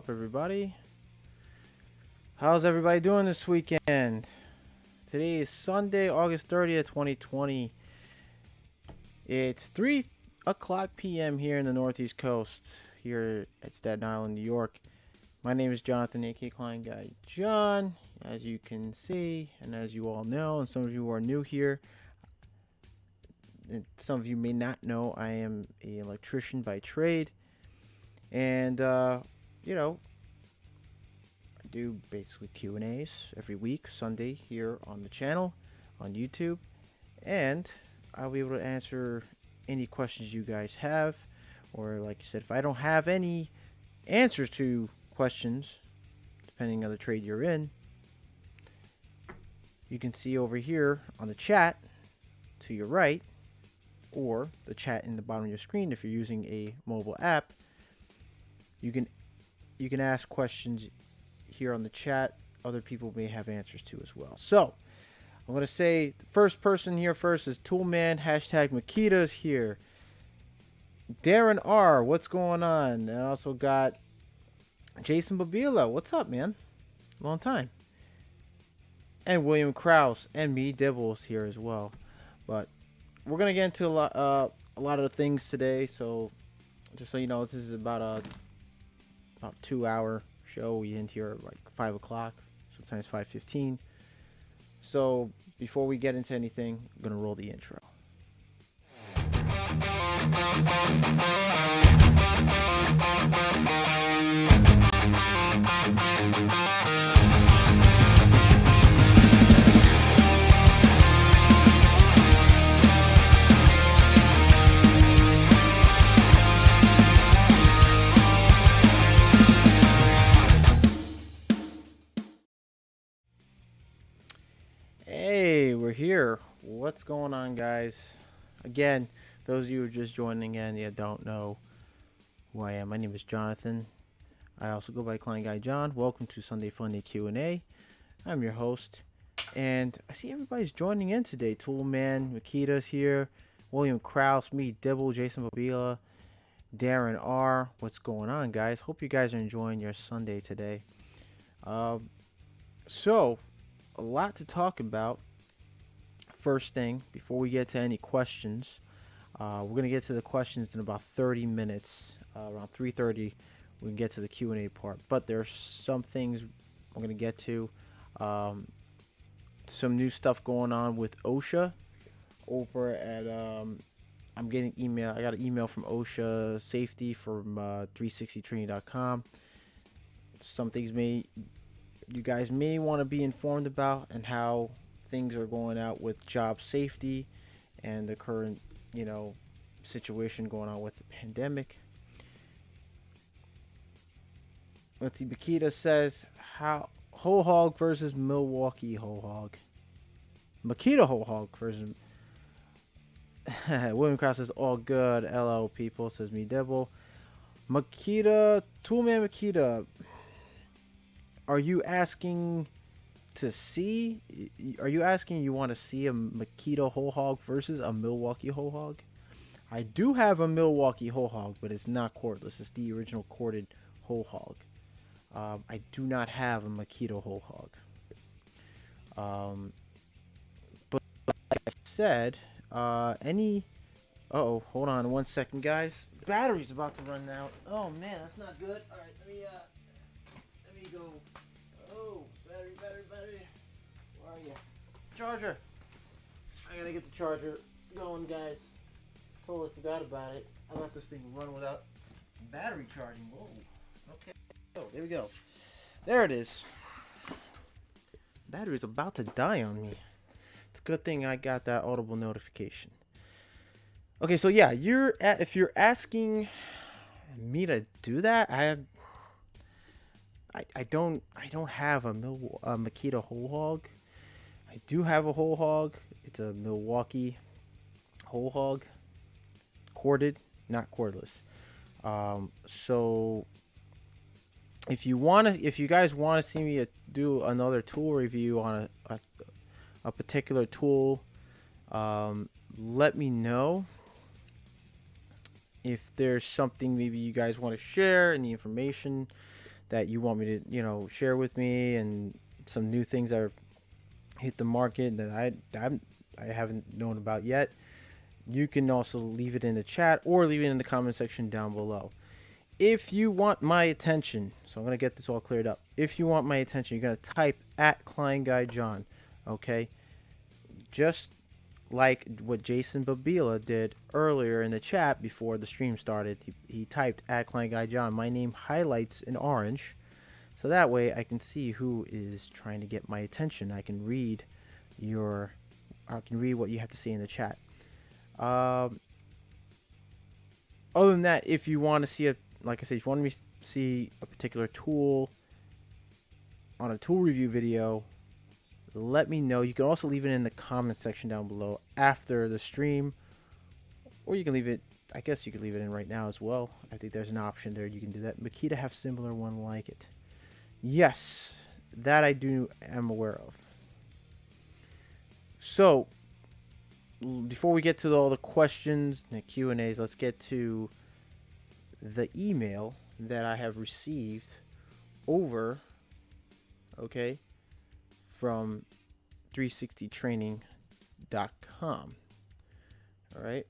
up, everybody? How's everybody doing this weekend? Today is Sunday, August 30th, 2020. It's 3 o'clock p.m. here in the Northeast Coast, here at Staten Island, New York. My name is Jonathan, aka Klein Guy John. As you can see, and as you all know, and some of you are new here, and some of you may not know, I am an electrician by trade. And, I do basically Q&As every week, Sunday, here on the channel, on YouTube. And I'll be able to answer any questions you guys have. Or, like I said, if I don't have any answers to questions, depending on the trade you're in, you can see over here on the chat to your right, or the chat in the bottom of your screen if you're using a mobile app. You can ask questions here on the chat. Other people may have answers to as well. So I'm going to say the first person here first is Toolman, hashtag Makita's here. Darren R, what's going on? And I also got Jason Babila. What's up, man? Long time. And William Krause and me, Devils, here as well. But we're going to get into a lot of the things today. So just so you know, this is about a 2-hour show. We end here at like 5 o'clock, sometimes 5:15. So before we get into anything, I'm gonna roll the intro. Hey, we're here. What's going on, guys? Again, those of you who are just joining in, you don't know who I am. My name is Jonathan. I also go by Klein Guy John. Welcome to Sunday Funday Q&A. I'm your host, and I see everybody's joining in today. Toolman, Makita's here, William Krause, me, Dibble, Jason Babila, Darren R. What's going on, guys? Hope you guys are enjoying your Sunday today. So a lot to talk about. First thing, before we get to any questions, we're going to get to the questions in about 30 minutes. Around 3:30, we can get to the Q&A part. But there's some things I'm going to get to. Some new stuff going on with OSHA over at, I'm getting email. I got an email from OSHA Safety from 360training.com. Some things you guys may want to be informed about, and how things are going out with job safety and the current, situation going on with the pandemic. Let's see. Makita says, how whole hog versus Milwaukee whole hog. Makita whole hog versus William Cross says all good. LL people, says me devil. Makita, Toolman Makita, are you asking to see? Are you asking you want to see a Makita whole hog versus a Milwaukee whole hog? I do have a Milwaukee whole hog, but it's not cordless. It's the original corded whole hog. I do not have a Makita whole hog. But like I said, Uh-oh, hold on 1 second, guys. Battery's about to run out. Oh man, that's not good. All right, let me go. Oh, battery. Where are you? Charger. I gotta get the charger going, guys. Totally forgot about it. I let this thing run without battery charging. Whoa. Okay. Oh, there we go. There it is. Battery's about to die on me. It's a good thing I got that audible notification. Okay, so yeah, if you're asking me to do that, I don't have a Makita whole hog. I do have a whole hog. It's a Milwaukee whole hog, corded, not cordless. So if you guys want to see me do another tool review on a particular tool, let me know. If there's something maybe you guys want to share, any information that you want me to, share with me, and some new things that have hit the market that I haven't known about yet, you can also leave it in the chat or leave it in the comment section down below. If you want my attention, so I'm going to get this all cleared up. If you want my attention, you're going to type at Klein Guy John, okay? Just like what Jason Babila did earlier in the chat before the stream started. He typed at Klein Guy John. My name highlights in orange, so that way I can see who is trying to get my attention. I can read what you have to say in the chat. Other than that, if you want to see like I said, if you want me to see a particular tool on a tool review video, let me know. You can also leave it in the comment section down below after the stream, or you can leave it, I guess you could leave it in right now as well. I think there's an option there. You can do that. Makita have similar one like it. Yes, that I am aware of. So, before we get to all the questions and the Q&As, let's get to the email that I have received over, okay, from 360training.com. All right.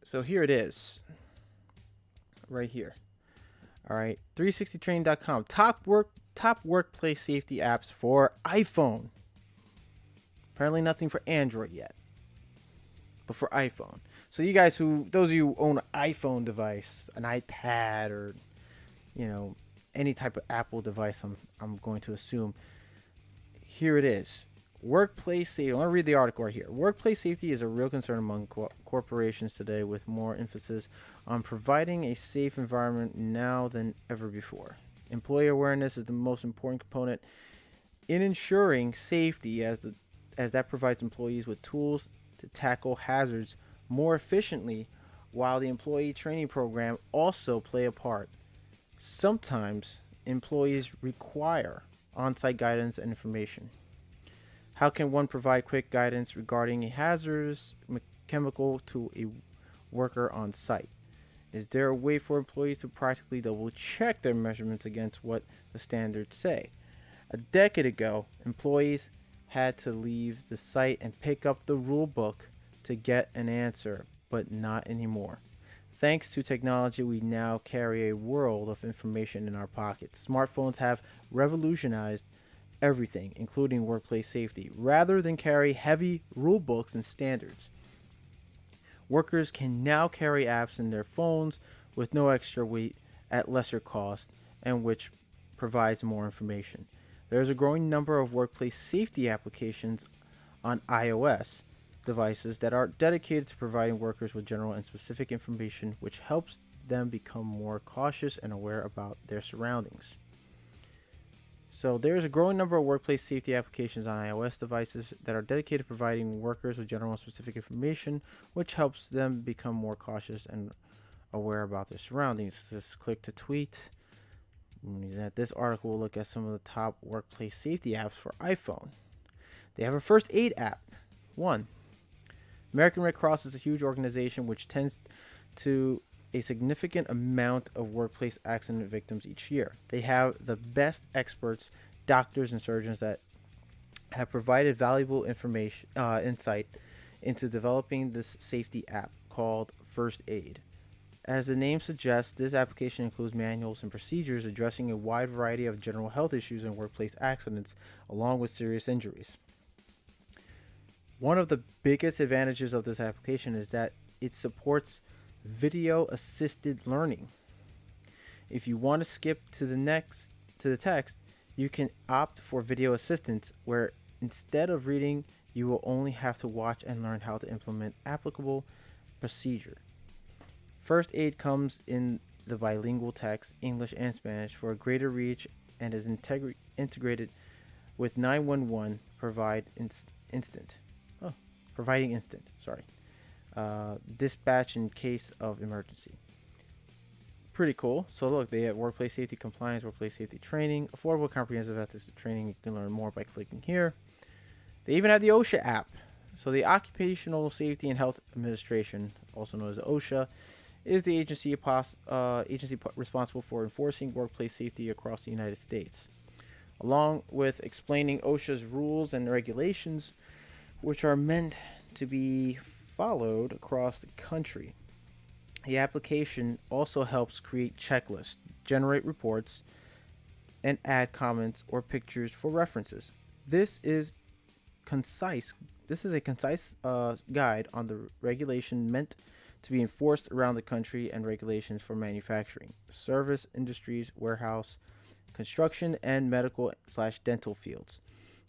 So here it is. Right here. All right. 360training.com. Top workplace safety apps for iPhone. Apparently nothing for Android yet, but for iPhone. So you guys those of you who own an iPhone device, an iPad, or any type of Apple device, I'm going to assume. Here it is. Workplace safety. I want to read the article right here. Workplace safety is a real concern among corporations today, with more emphasis on providing a safe environment now than ever before. Employee awareness is the most important component in ensuring safety, as that provides employees with tools to tackle hazards more efficiently, while the employee training program also play a part. Sometimes employees require on-site guidance and information. How can one provide quick guidance regarding a hazardous chemical to a worker on site? Is there a way for employees to practically double check their measurements against what the standards say? A decade ago, employees had to leave the site and pick up the rule book to get an answer, but not anymore. Thanks to technology, we now carry a world of information in our pockets. Smartphones have revolutionized everything, including workplace safety. Rather than carry heavy rule books and standards, workers can now carry apps in their phones with no extra weight at lesser cost, and which provides more information. There is a growing number of workplace safety applications on iOS devices that are dedicated to providing workers with general and specific information, which helps them become more cautious and aware about their surroundings. So there's a growing number of workplace safety applications on iOS devices that are dedicated to providing workers with general and specific information, which helps them become more cautious and aware about their surroundings. Just click to tweet. This article will look at some of the top workplace safety apps for iPhone. They have a first aid app. 1. American Red Cross is a huge organization which tends to a significant amount of workplace accident victims each year. They have the best experts, doctors, and surgeons that have provided valuable insight into developing this safety app called First Aid. As the name suggests, this application includes manuals and procedures addressing a wide variety of general health issues and workplace accidents, along with serious injuries. One of the biggest advantages of this application is that it supports video assisted learning. If you want to skip to the text, you can opt for video assistance, where instead of reading, you will only have to watch and learn how to implement applicable procedure. First Aid comes in the bilingual text, English and Spanish, for a greater reach, and is integrated with 911 providing instant dispatch in case of emergency. Pretty cool. So look, they have workplace safety compliance, workplace safety training, affordable comprehensive ethics training. You can learn more by clicking here. They even have the OSHA app. So the Occupational Safety and Health Administration, also known as OSHA, is the agency responsible for enforcing workplace safety across the United States, along with explaining OSHA's rules and regulations, which are meant to be followed across the country. The application also helps create checklists, generate reports, and add comments or pictures for references. This is concise. This is a concise guide on the regulation meant to be enforced around the country and regulations for manufacturing, service industries, warehouse, construction, and medical/dental fields.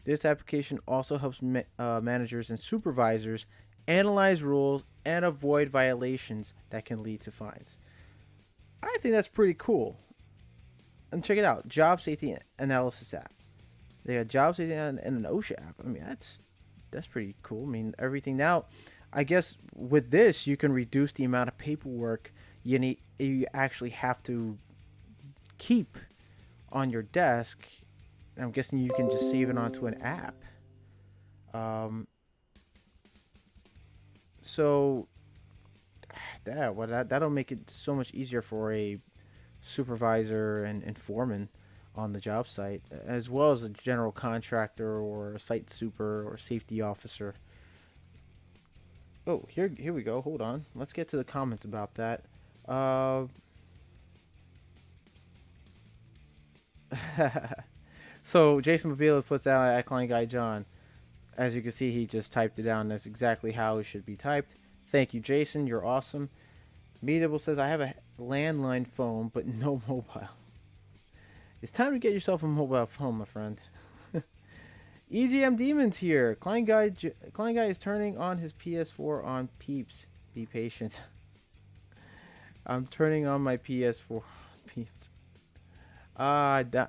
This application also helps managers and supervisors analyze rules and avoid violations that can lead to fines. I think that's pretty cool. And check it out, Job Safety Analysis app. They got Job Safety and an OSHA app. I mean, that's pretty cool. I mean, everything now. I guess with this, you can reduce the amount of paperwork you actually have to keep on your desk. I'm guessing you can just save it onto an app. So that'll make it so much easier for a supervisor and foreman on the job site, as well as a general contractor or a site super or safety officer. Oh, here we go. Hold on. Let's get to the comments about that. So Jason Mabila puts out at Client Guy John. As you can see, he just typed it down. That's exactly how it should be typed. Thank you, Jason. You're awesome. Meetable says, I have a landline phone, but no mobile. It's time to get yourself a mobile phone, my friend. EGM Demons here. Client Guy is turning on his PS4 on Peeps. Be patient. I'm turning on my PS4 on Peeps.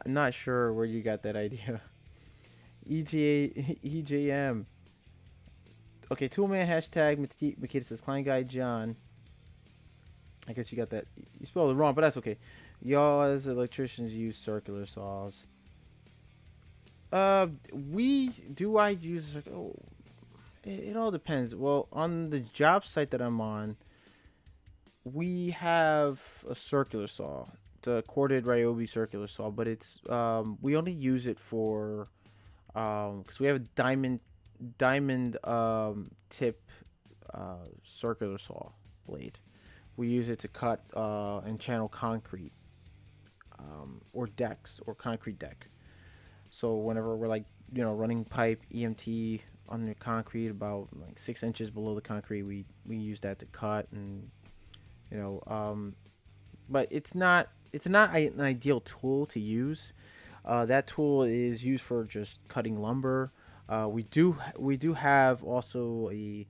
Not sure where you got that idea. EJM. Okay, Toolman hashtag Makita says Client Guy John. I guess you got that. You spelled it wrong, but that's okay. Y'all as electricians use circular saws. I use. Oh, it all depends. Well, on the job site that I'm on, we have a circular saw. It's a corded Ryobi circular saw, but it's we only use it for because we have a diamond tip circular saw blade. We use it to cut and channel concrete or decks or concrete deck. So whenever we're like running pipe EMT on the concrete about like 6 inches below the concrete, we use that to cut and but it's not an ideal tool to use. That tool is used for just cutting lumber. We do have also a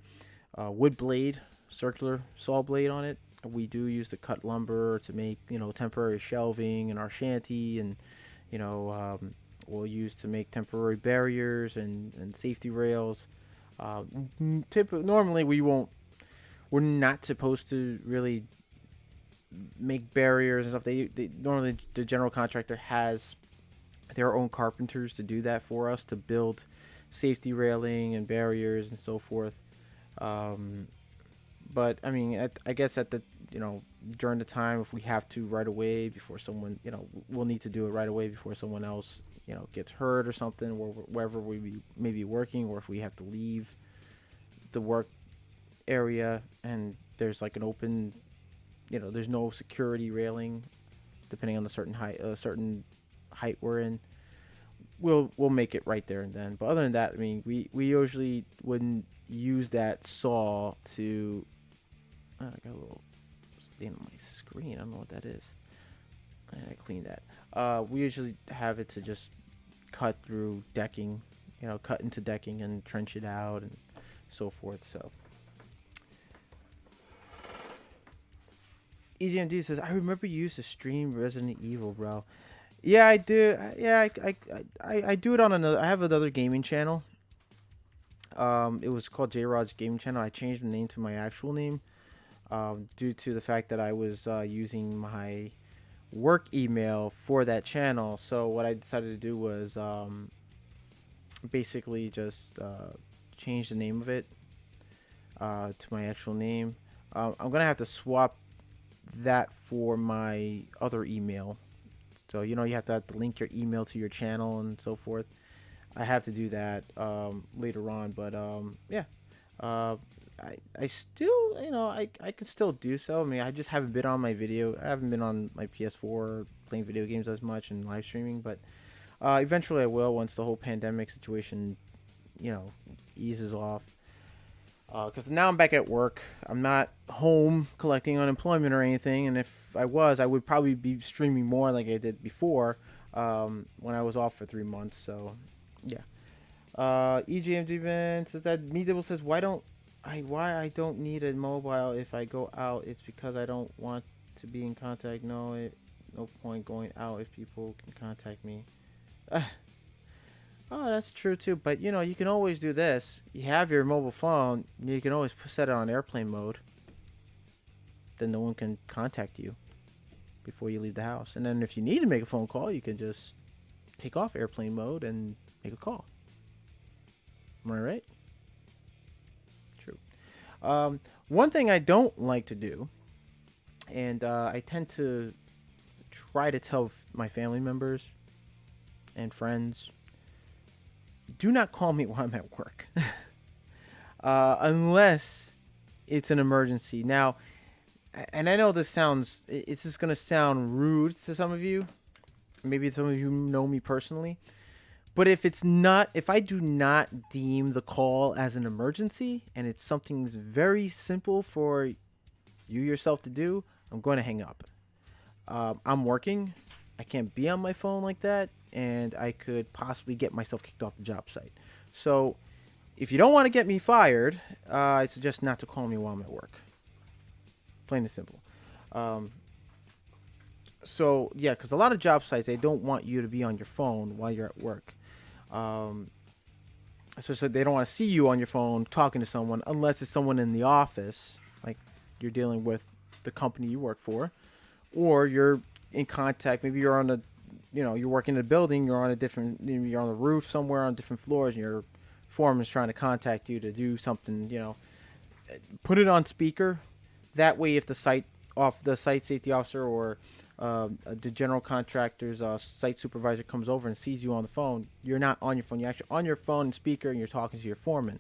wood blade, circular saw blade on it. We do use to cut lumber to make temporary shelving in our shanty, and we'll use to make temporary barriers and safety rails. Normally we're not supposed to really make barriers and stuff. They normally, the general contractor has their own carpenters to do that for us, to build safety railing and barriers and so forth. But I mean, I guess at the during the time, if we have to right away before someone, we'll need to do it right away before someone else gets hurt or something, or wherever we may be working, or if we have to leave the work area and there's like an open, there's no security railing, depending on the certain height we're in, we'll make it right there and then. But other than that, I mean, we usually wouldn't use that saw to. I got a little stain on my screen. I don't know what that is. I cleaned that. We usually have it to just cut through decking, cut into decking and trench it out and so forth. So. EGMD says, I remember you used to stream Resident Evil, bro. Yeah, I do. Yeah, I do it on another. I have another gaming channel. It was called J Rod's Gaming Channel. I changed the name to my actual name, due to the fact that I was using my work email for that channel. So what I decided to do was basically just change the name of it to my actual name. I'm gonna have to swap that for my other email. So you know you have to link your email to your channel and so forth. I have to do that later on, but yeah. Uh, I still, I could still do so. I mean, I just haven't been on my video. I haven't been on my PS4 playing video games as much and live streaming, but eventually I will once the whole pandemic situation, eases off. Because now I'm back at work. I'm not home collecting unemployment or anything, and if I was, I would probably be streaming more like I did before when I was off for 3 months. So, yeah. EGMD Ben says that Meedable says why I don't need a mobile if I go out. It's because I don't want to be in contact. No point going out if people can contact me. Oh, that's true too. But you can always do this. You have your mobile phone. You can always set it on airplane mode. Then no one can contact you before you leave the house. And then if you need to make a phone call, you can just take off airplane mode and make a call. Am I right? True. One thing I don't like to do, and I tend to try to tell my family members and friends, do not call me while I'm at work. Unless it's an emergency. Now, and I know it's just going to sound rude to some of you. Maybe some of you know me personally. But if I do not deem the call as an emergency and it's something very simple for you yourself to do, I'm going to hang up. I'm working. I can't be on my phone like that, and I could possibly get myself kicked off the job site. So if you don't want to get me fired, I suggest not to call me while I'm at work. Plain and simple. So yeah, because a lot of job sites, they don't want you to be on your phone while you're at work. Especially they don't want to see you on your phone talking to someone unless it's someone in the office, like you're dealing with the company you work for, or you're in contact. Maybe you're you're working in a building, you're on the roof somewhere on different floors, and your foreman's trying to contact you to do something. Put it on speaker. That way, if the site safety officer or the general contractor's site supervisor comes over and sees you on the phone, you're not on your phone. You're actually on your phone and speaker, and you're talking to your foreman.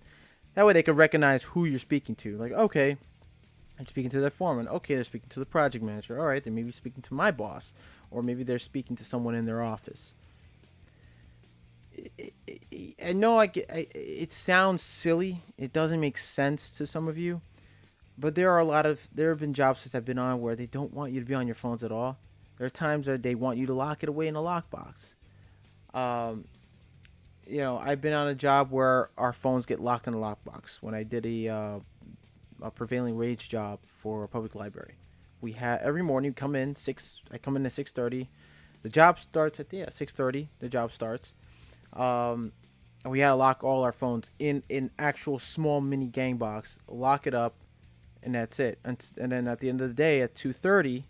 That way they can recognize who you're speaking to. Like, okay, I'm speaking to their foreman. Okay, they're speaking to the project manager. All right, they may be speaking to my boss. Or maybe they're speaking to someone in their office. I know it sounds silly. It doesn't make sense to some of you. But there have been job sites I've been on where they don't want you to be on your phones at all. There are times that they want you to lock it away in a lockbox. I've been on a job where our phones get locked in a lockbox. When I did a prevailing wage job for a public library, we had every morning come in I come in at 6:30. The job starts at 6:30. The job starts. And we had to lock all our phones in actual small mini gang box. Lock it up. And that's it. And then at the end of the day, at 2:30,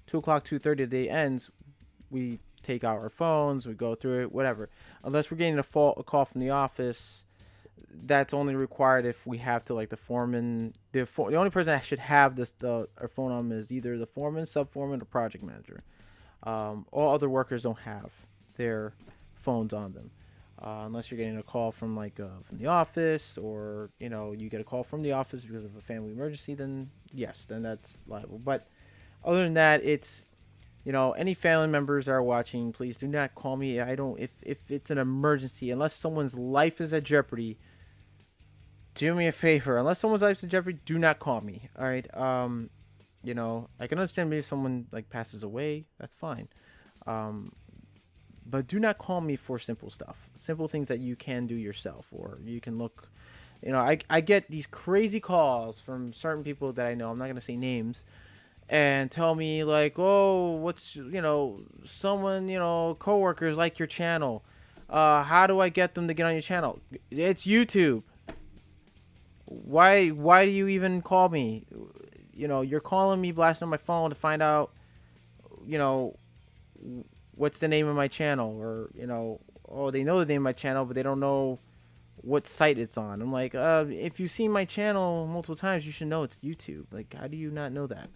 2 o'clock, 2:30, the day ends, we take out our phones, we go through it, whatever. Unless we're getting a call from the office, that's only required if we have to, like the foreman. The only person that should have our phone on is either the foreman, sub-foreman, or project manager. All other workers don't have their phones on them. Unless you're getting a call from from the office, or you get a call from the office because of a family emergency, then yes, then that's liable. But other than that, it's any family members that are watching, please do not call me. If it's an emergency, unless someone's life is at jeopardy, do me a favor. Unless someone's life is at jeopardy, do not call me. All right. I can understand maybe someone passes away. That's fine. But do not call me for simple stuff. Simple things that you can do yourself, or you can look. I get these crazy calls from certain people that I know. I'm not going to say names. And tell me oh, what's, someone, coworkers like your channel. How do I get them to get on your channel? It's YouTube. Why do you even call me? You're calling me, blasting on my phone to find out, what's the name of my channel, or they know the name of my channel, but they don't know what site it's on. I'm like, if you've seen my channel multiple times, you should know it's YouTube. How do you not know that?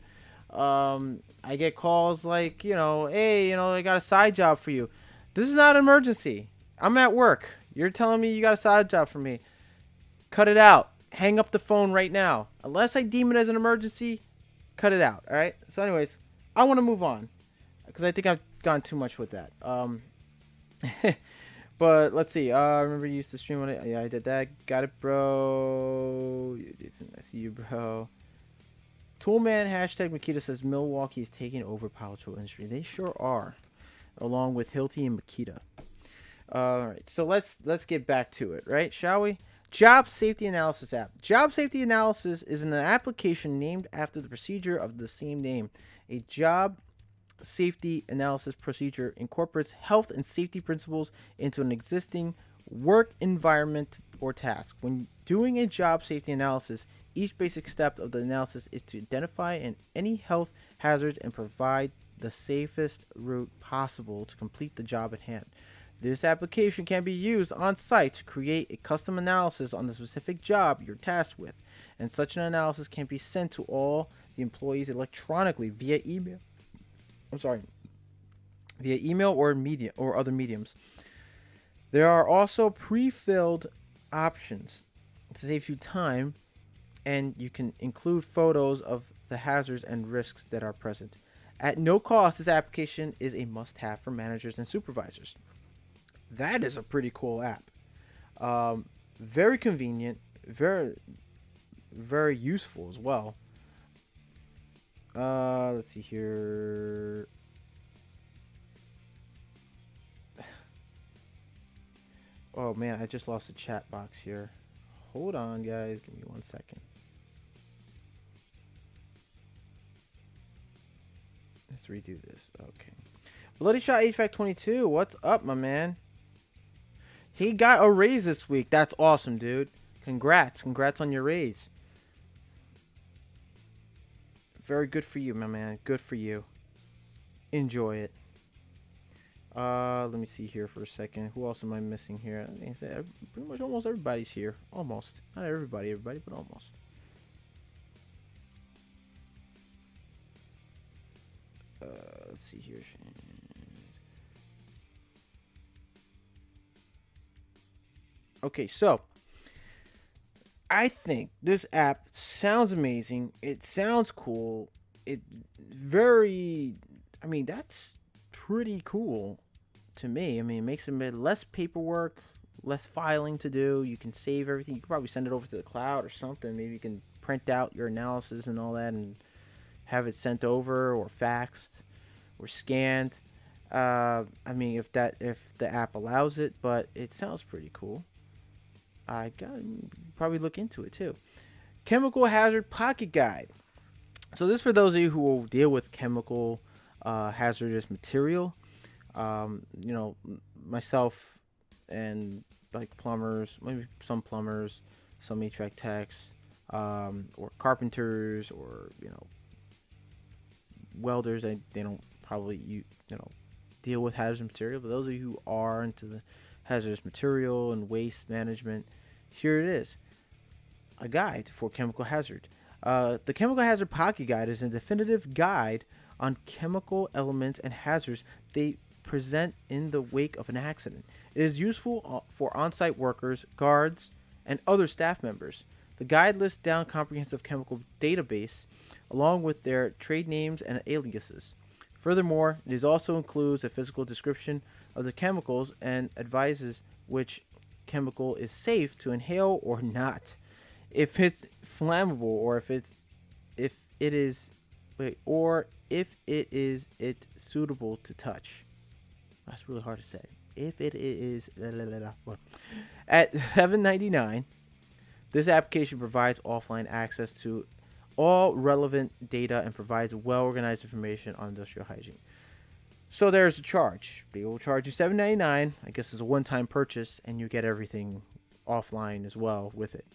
I get calls like, hey, I got a side job for you. This is not an emergency. I'm at work. You're telling me you got a side job for me. Cut it out. Hang up the phone right now. Unless I deem it as an emergency, cut it out. All right. So, anyways, I want to move on because I think I've gone too much with that. But let's see. Remember you used to stream on it. Yeah, I did that. Got it, bro. I see you, bro. Toolman hashtag Makita says Milwaukee is taking over power tool industry. They sure are, along with Hilti and Makita. All right, so let's get back to it, right? Shall we? Job Safety Analysis app. Job Safety Analysis is an application named after the procedure of the same name. A job safety analysis procedure incorporates health and safety principles into an existing work environment or task. When doing a job safety analysis, each basic step of the analysis is to identify any health hazards and provide the safest route possible to complete the job at hand. This application can be used on site to create a custom analysis on the specific job you're tasked with, and such an analysis can be sent to all the employees electronically via email. Via email or media or other mediums. There are also pre-filled options to save you time, and you can include photos of the hazards and risks that are present. At no cost, this application is a must-have for managers and supervisors. That is a pretty cool app. Very convenient, very, very useful as well. Let's see here. Oh man, I just lost the chat box here. Hold on, guys. Give me 1 second. Let's redo this. Okay. Bloody Shot HVAC 22. What's up, my man? He got a raise this week. That's awesome, dude. Congrats. Congrats on your raise. Very good for you, my man. Good for you. Enjoy it. Let me see here for a second. Who else am I missing here? I think pretty much almost everybody's here. Almost. Not everybody, but almost. Let's see here. Okay, so I think this app sounds amazing. It sounds cool. That's pretty cool to me. I mean, it makes it less paperwork, less filing to do. You can save everything. You can probably send it over to the cloud or something. Maybe you can print out your analysis and all that and have it sent over or faxed or scanned. If the app allows it, but it sounds pretty cool. I gotta probably look into it too. Chemical Hazard Pocket Guide. So this is for those of you who will deal with chemical hazardous material. Myself and like plumbers, maybe some plumbers, some HVAC techs, or carpenters, or welders. They don't probably deal with hazardous material, but those of you who are into the hazardous material and waste management, here it is, a guide for chemical hazard. The Chemical Hazard Pocket Guide is a definitive guide on chemical elements and hazards they present in the wake of an accident. It is useful for on-site workers, guards, and other staff members. The guide lists down comprehensive chemical database along with their trade names and aliases. Furthermore, it also includes a physical description of the chemicals and advises which chemical is safe to inhale or not, if it's flammable, or if it is suitable to touch. That's really hard to say. If it is at $7.99, this application provides offline access to all relevant data and provides well-organized information on industrial hygiene. So there's a charge. They will charge you $7.99. I guess it's a one-time purchase, and you get everything offline as well with it.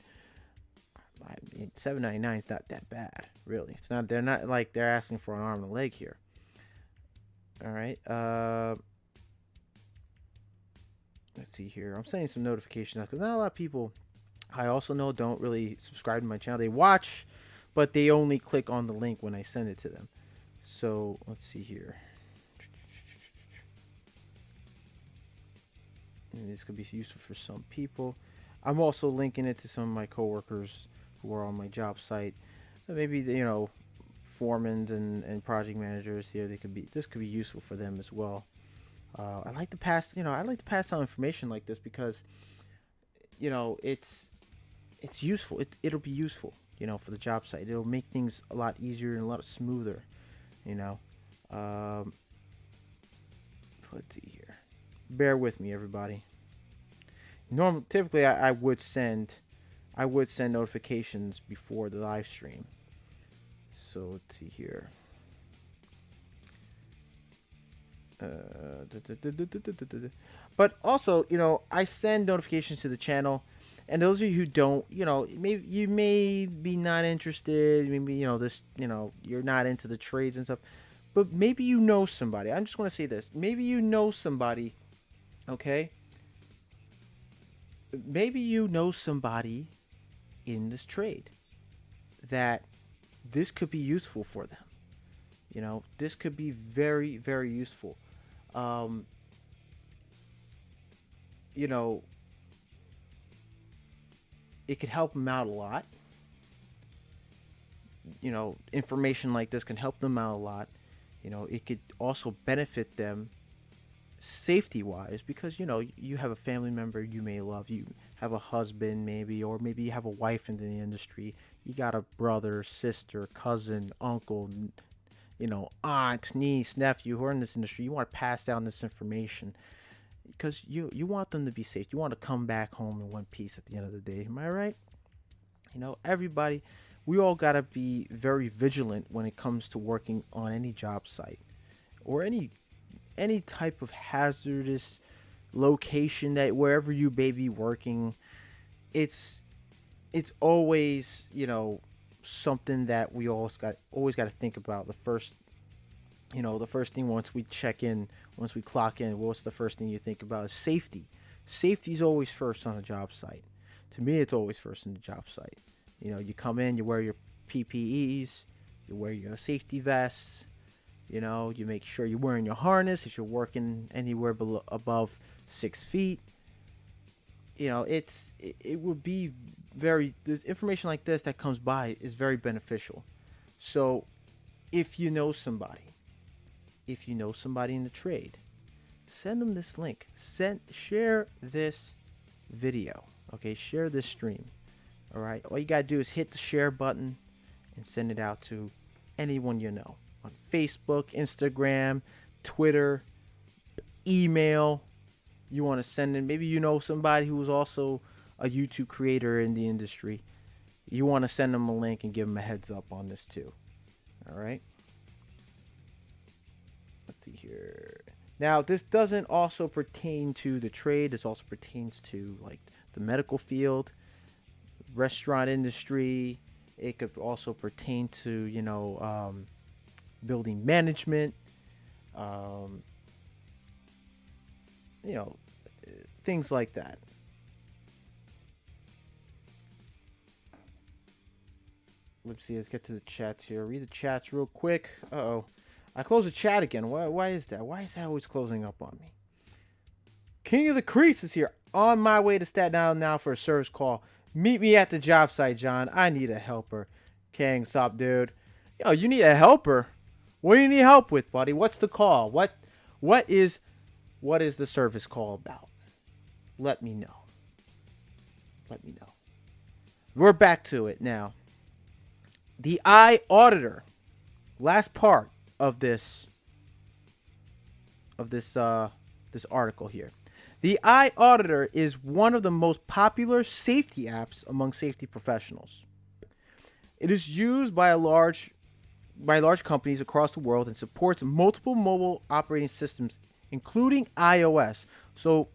$7.99 is not that bad, really. It's not. They're not like they're asking for an arm and a leg here. All right. Let's see here. I'm sending some notifications out because not a lot of people I also know don't really subscribe to my channel. They watch, but they only click on the link when I send it to them. So let's see here. And this could be useful for some people. I'm also linking it to some of my coworkers who are on my job site. Maybe foremen and project managers here. This could be useful for them as well. I like to pass on information like this because it's useful. It'll be useful for the job site. It'll make things a lot easier and a lot smoother. Um, let's see here. Bear with me, everybody. Typically, I would send notifications before the live stream. So let's see here. But also, I send notifications to the channel, and those of you who don't, maybe you may be not interested. Maybe you're not into the trades and stuff. But maybe you know somebody. I'm just going to say this. Maybe you know somebody. Okay. Maybe you know somebody in this trade that this could be useful for them. This could be very, very useful. It could help them out a lot. Information like this can help them out a lot. It could also benefit them safety-wise because, you have a family member you may love. You have a husband maybe, or maybe you have a wife in the industry. You got a brother, sister, cousin, uncle, aunt, niece, nephew who are in this industry. You want to pass down this information because you want them to be safe. You want to come back home in one piece at the end of the day. Am I right? Everybody, we all got to be very vigilant when it comes to working on any job site or any type of hazardous location that wherever you may be working. It's always something that we always got to think about. The first thing once we clock in, what's the first thing you think about is safety. Safety is always first on a job site. To me, it's always first on the job site. You come in, you wear your PPEs, you wear your safety vests, you make sure you're wearing your harness if you're working anywhere above 6 feet. It would be this information like this that comes by is very beneficial. So if you know somebody in the trade, send them this link. Share this video. Okay, share this stream. All right, all you gotta do is hit the share button and send it out to anyone you know on Facebook, Instagram, Twitter, email. You want to send in, maybe somebody who's also a YouTube creator in the industry. You want to send them a link and give them a heads up on this too. All right. Let's see here. Now, this doesn't also pertain to the trade. This also pertains to like the medical field, restaurant industry. It could also pertain to, building management, things like that. Let's see. Let's get to the chats here. Read the chats real quick. Uh-oh. I closed the chat again. Why is that? Why is that always closing up on me? King of the Crease is here. On my way to Staten Island now for a service call. Meet me at the job site, John. I need a helper. King, sup, dude? Yo, you need a helper? What do you need help with, buddy? What's the call? What is the service call about? Let me know. We're back to it now. The eye auditor. Last part of this article here. The eye auditor is one of the most popular safety apps among safety professionals. It is used by large companies across the world and supports multiple mobile operating systems, including iOS. So,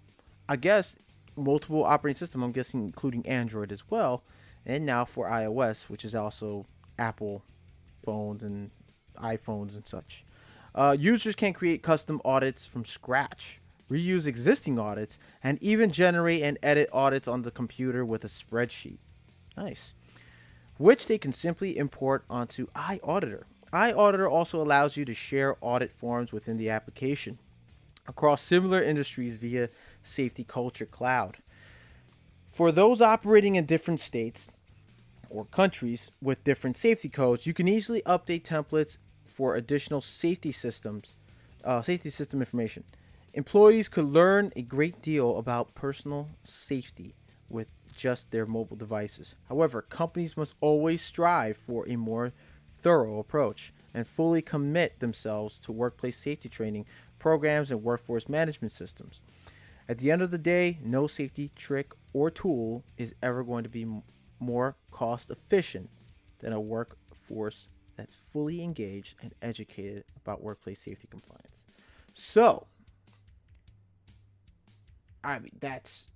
I guess multiple operating system. I'm guessing including Android as well, and now for iOS, which is also Apple phones and iPhones and such. Users can create custom audits from scratch, reuse existing audits, and even generate and edit audits on the computer with a spreadsheet. Nice. Which they can simply import onto iAuditor. iAuditor also allows you to share audit forms within the application across similar industries via Safety Culture Cloud. For those operating in different states or countries with different safety codes, you can easily update templates for additional safety system information. Employees could learn a great deal about personal safety with just their mobile devices. However, companies must always strive for a more thorough approach and fully commit themselves to workplace safety training programs and workforce management systems. At the end of the day, no safety trick or tool is ever going to be more cost efficient than a workforce that's fully engaged and educated about workplace safety compliance. So, I mean, that's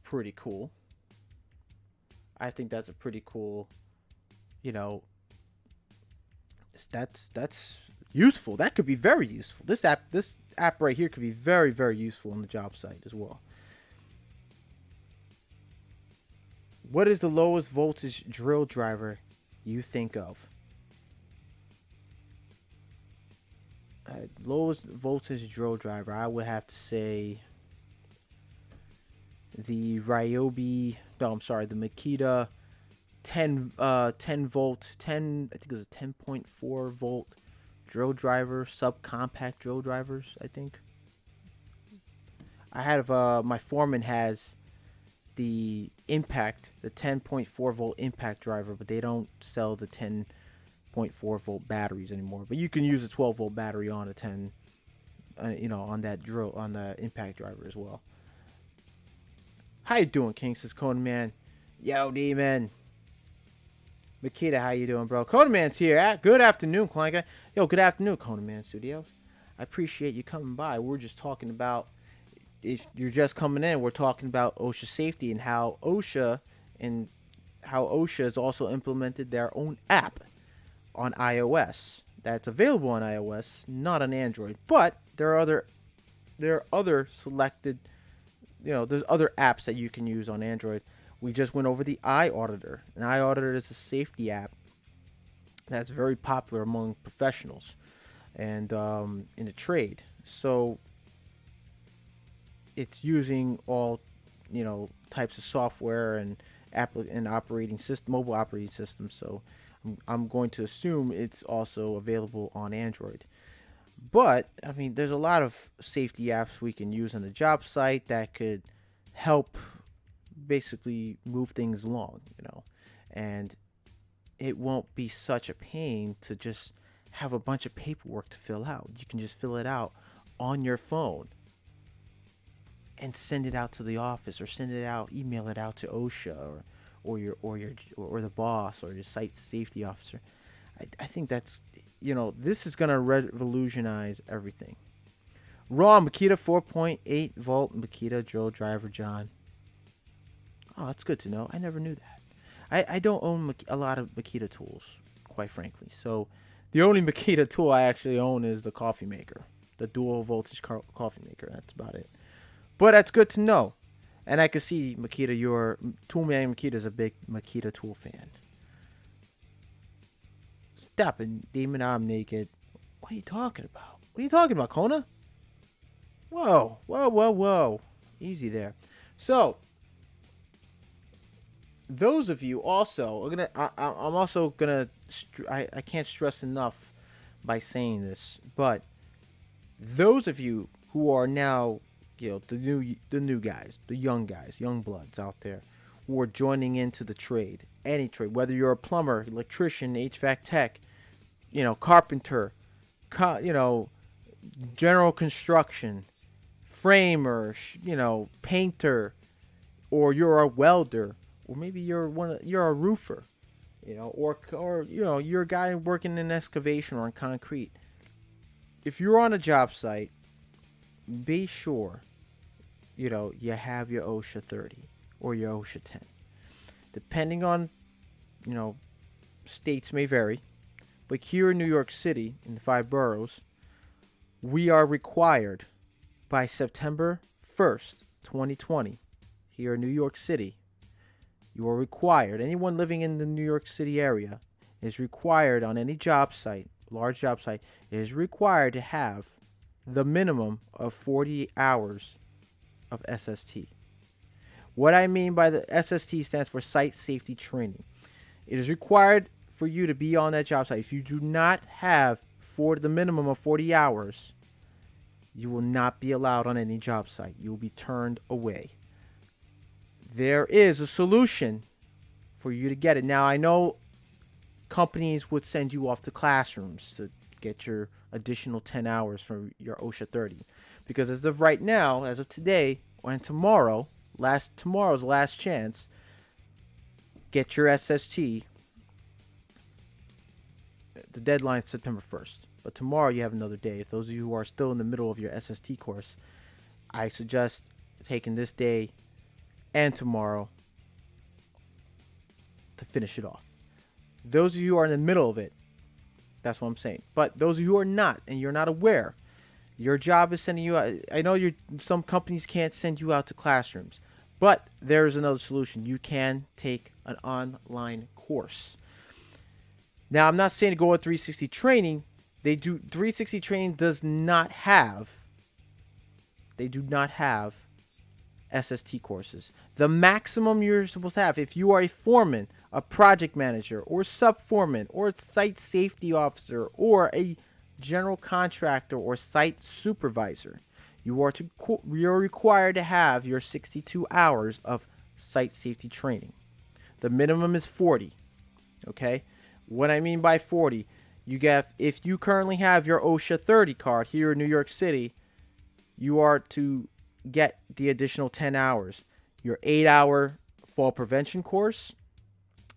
pretty cool. I think that's a pretty cool, you know, that's useful. That could be very useful. This app right here could be very, very useful on the job site as well. What is the lowest voltage drill driver you think of? Lowest voltage drill driver, I would have to say the Ryobi. No, I'm sorry, the Makita 10 volt, 10. I think it was a 10.4 volt drill driver, subcompact drill drivers. I think I have my foreman has the impact, the 10.4 volt impact driver, but they don't sell the 10.4 volt batteries anymore. But you can use a 12 volt battery on a 10, on that drill, on the impact driver as well. How you doing, King? Says Conan Man. Yo, Demon. Makita, how you doing, bro? Conan Man's here. Good afternoon, client guy. Yo, good afternoon, Conan Man Studios. I appreciate you coming by. We're just talking about, if you're just coming in, we're talking about OSHA safety and how OSHA has also implemented their own app on iOS. That's available on iOS, not on Android. But there are other selected, there's other apps that you can use on Android. We just went over the iAuditor. An iAuditor is a safety app that's very popular among professionals and in the trade. So it's using all types of software and operating system, mobile operating systems. So I'm going to assume it's also available on Android. But I mean, there's a lot of safety apps we can use on the job site that could help basically move things along, and it won't be such a pain to just have a bunch of paperwork to fill out. You can just fill it out on your phone and send it out to the office, or email it out to OSHA or the boss or your site safety officer. I think that's, this is gonna revolutionize everything. Raw Makita 4.8 volt Makita drill driver, John. Oh, that's good to know. I never knew that. I don't own a lot of Makita tools, quite frankly. So the only Makita tool I actually own is the coffee maker, the dual voltage coffee maker. That's about it. But that's good to know. And I can see Makita, your Toolman Makita is a big Makita tool fan. Stop it, Demon. I'm naked. What are you talking about? What are you talking about, Kona? Whoa, whoa, whoa, whoa. Easy there. So, those of you also I'm also gonna I can't stress enough by saying this, but those of you who are now, the new guys, the young guys, young bloods out there who are joining into the trade, any trade, whether you're a plumber, electrician, HVAC tech, carpenter, general construction, framer, painter, or you're a welder, or maybe you're a roofer, or you're a guy working in excavation or in concrete. If you're on a job site, be sure you have your OSHA 30 or your OSHA 10. Depending on, states may vary, but here in New York City, in the 5 boroughs, we are required by September 1st, 2020, here in New York City, you are required, anyone living in the New York City area is required on any job site large job site, it is required to have the minimum of 40 hours of SST. What I mean by the SST stands for Site Safety Training. It is required for you to be on that job site. If you do not have the minimum of 40 hours, you will not be allowed on any job site. You will be turned away. There is a solution for you to get it. Now, I know companies would send you off to classrooms to get your additional 10 hours for your OSHA 30. Because as of right now, as of today, and tomorrow, tomorrow's last chance, get your SST. The deadline is September 1st. But tomorrow you have another day. If those of you who are still in the middle of your SST course, I suggest taking this day and tomorrow to finish it off. Those of you who are in the middle of it, that's what I'm saying. But those of you who are not, and you're not aware, your job is sending you out. I know some companies can't send you out to classrooms, but there's another solution. You can take an online course. Now, I'm not saying to go with 360 training. 360 training does not have. They do not have SST courses. The maximum you're supposed to have, if you are a foreman, a project manager, or sub-foreman, or a site safety officer, or a general contractor, or site supervisor, you're required to have your 62 hours of site safety training. The minimum is 40. Okay? What I mean by 40, if you currently have your OSHA 30 card here in New York City, you are to get the additional 10 hours. Your 8-hour fall prevention course,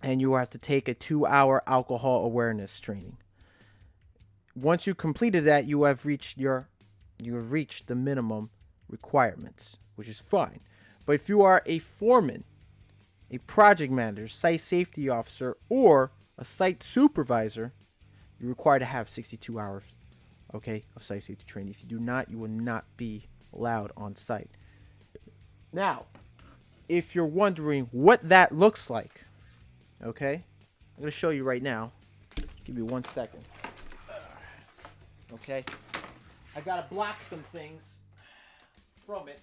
and you have to take a 2-hour alcohol awareness training. Once you completed that, you have reached the minimum requirements, which is fine. But if you are a foreman, a project manager, site safety officer, or a site supervisor, you're required to have 62 hours, okay, of site safety training. If you do not, you will not be allowed on site. Now, if you're wondering what that looks like, okay, I'm going to show you right now. Give me 1 second. Okay, I got to block some things from it.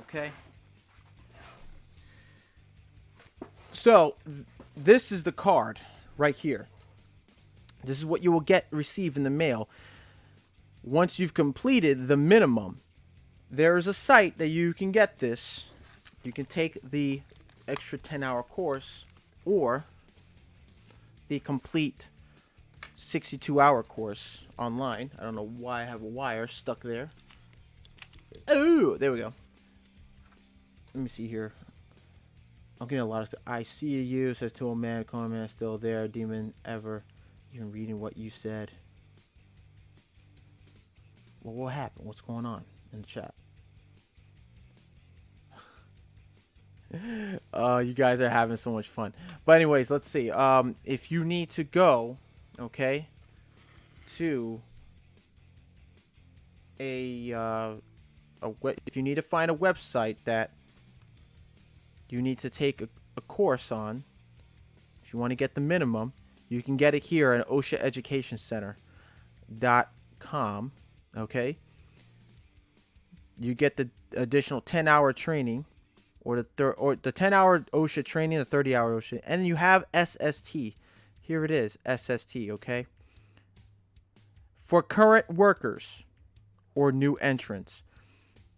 Okay. So, this is the card right here. This is what you will receive in the mail. Once you've completed the minimum, there is a site that you can get this. You can take the extra 10-hour course or the complete 62-hour course online. I don't know why I have a wire stuck there. Oh, there we go. Let me see here. I'm getting a lot of stuff. I see you, says to a man, calling man still there, demon ever. Even reading what you said. Well, what happened? What's going on in the chat? You guys are having so much fun. But anyways, let's see. If you need to go, okay, to if you need to find a website that you need to take a course on, if you want to get the minimum, you can get it here at OSHAeducationcenter.com. Okay, you get the additional 10-hour training, or the 10-hour OSHA training, the 30-hour OSHA, and then you have SST. Here it is, SST. Okay, for current workers or new entrants,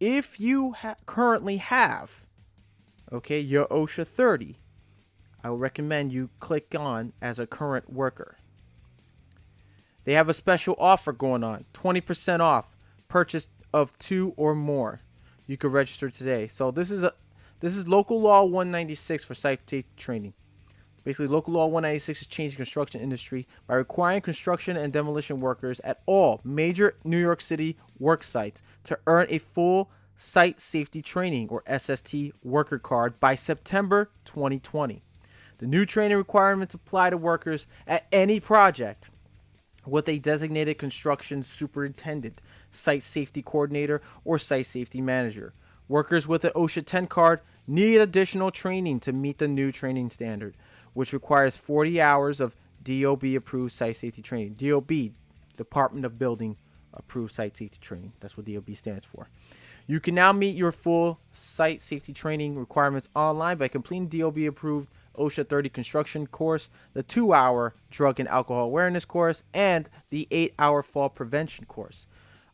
if you currently have, okay, your OSHA 30, I would recommend you click on as a current worker. They have a special offer going on, 20% off purchase of 2 or more. You can register today. So this is local law 196 for site safety training. Basically, local law 196 is changing the construction industry by requiring construction and demolition workers at all major New York City work sites to earn a full site safety training or SST worker card by September 2020. The new training requirements apply to workers at any project with a designated construction superintendent, site safety coordinator, or site safety manager. Workers with an OSHA 10 card need additional training to meet the new training standard, which requires 40 hours of DOB approved site safety training. DOB, Department of Building approved site safety training. That's what DOB stands for. You can now meet your full site safety training requirements online by completing DOB approved OSHA 30 construction course, the 2-hour drug and alcohol awareness course, and the 8-hour fall prevention course.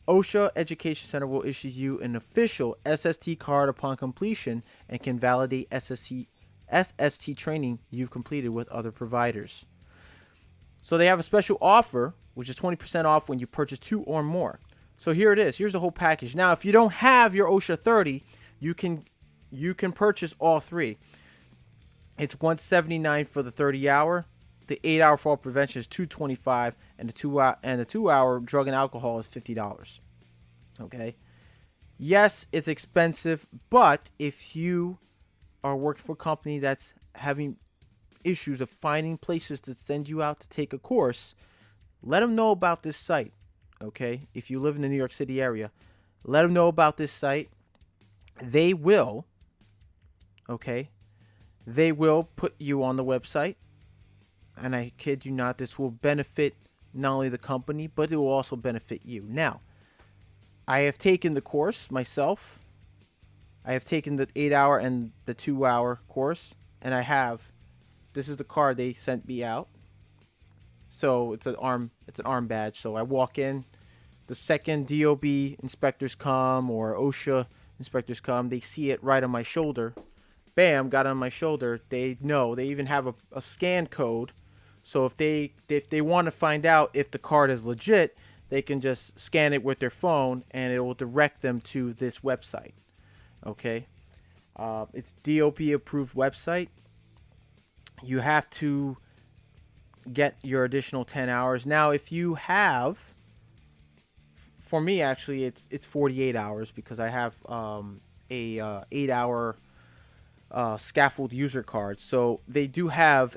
OSHA Education Center will issue you an official SST card upon completion and can validate SST training you've completed with other providers. So they have a special offer, which is 20% off when you purchase 2 or more. So here it is. Here's the whole package. Now, if you don't have your OSHA 30, you can purchase all 3. It's $179 for the 30-hour. The 8-hour fall prevention is $225, and the 2-hour drug and alcohol is $50. Okay. Yes, it's expensive, but if you are working for a company that's having issues of finding places to send you out to take a course, let them know about this site. Okay, if you live in the New York City area, let them know about this site. They will, okay, they will put you on the website. And I kid you not, this will benefit not only the company, but it will also benefit you. Now, I have taken the course myself. I have taken the 8-hour and the 2-hour course, and this is the card they sent me out. So it's an arm badge. So I walk in, the second DOB inspectors come or OSHA inspectors come, they see it right on my shoulder. Bam, got it on my shoulder. They know. They even have a scan code. So if they want to find out if the card is legit, they can just scan it with their phone and it will direct them to this website. Okay, it's DOB approved website. You have to get your additional 10 hours. Now, if you have, for me actually, it's 48 hours because I have a 8-hour scaffold user card. So they do have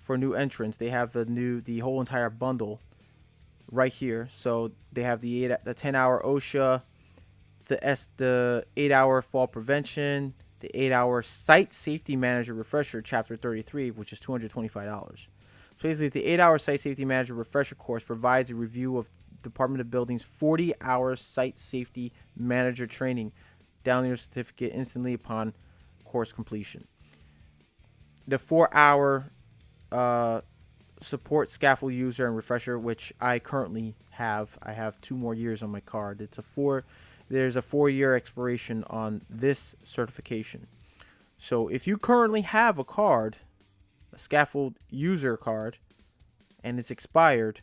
for new entrants, they have the whole entire bundle right here. So they have the 10-hour OSHA, the 8-hour fall prevention, the 8-hour site safety manager refresher chapter 33, which is $225. So basically, the 8-hour site safety manager refresher course provides a review of Department of Building's 40-hour site safety manager training. Download your certificate instantly upon course completion. The 4-hour support scaffold user and refresher, which I currently have. I have 2 more years on my card. There's a 4-year expiration on this certification. So if you currently have a card, a scaffold user card, and it's expired,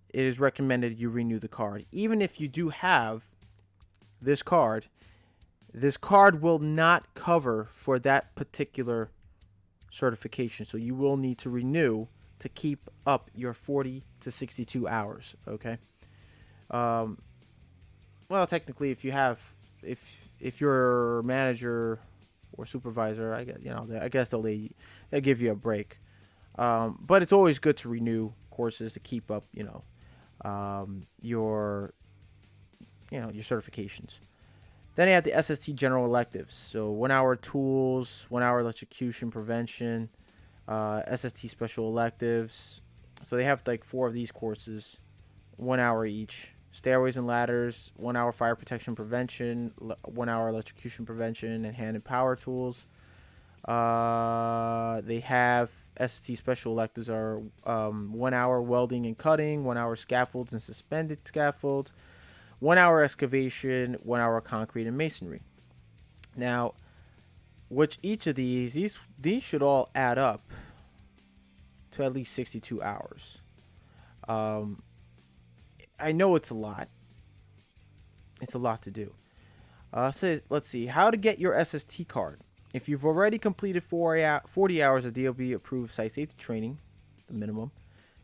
it is recommended you renew the card. Even if you do have this card will not cover for that particular certification. So you will need to renew to keep up your 40 to 62 hours. Okay. Well, technically, if you're a manager or supervisor, I guess they'll give you a break. But it's always good to renew courses to keep up, your certifications. Then you have the SST general electives. So 1-hour tools, 1-hour electrocution prevention, SST special electives. So they have like 4 of these courses, 1 hour each. Stairways and ladders, 1-hour fire protection prevention, 1-hour electrocution prevention, and hand and power tools. They have ST special electives are 1-hour welding and cutting, 1-hour scaffolds and suspended scaffolds, 1-hour excavation, 1-hour concrete and masonry. Now, which each of these should all add up to at least 62 hours. I know it's a lot. It's a lot to do. So let's see. How to get your SST card. If you've already completed 40 hours of DOB approved site safety training, the minimum,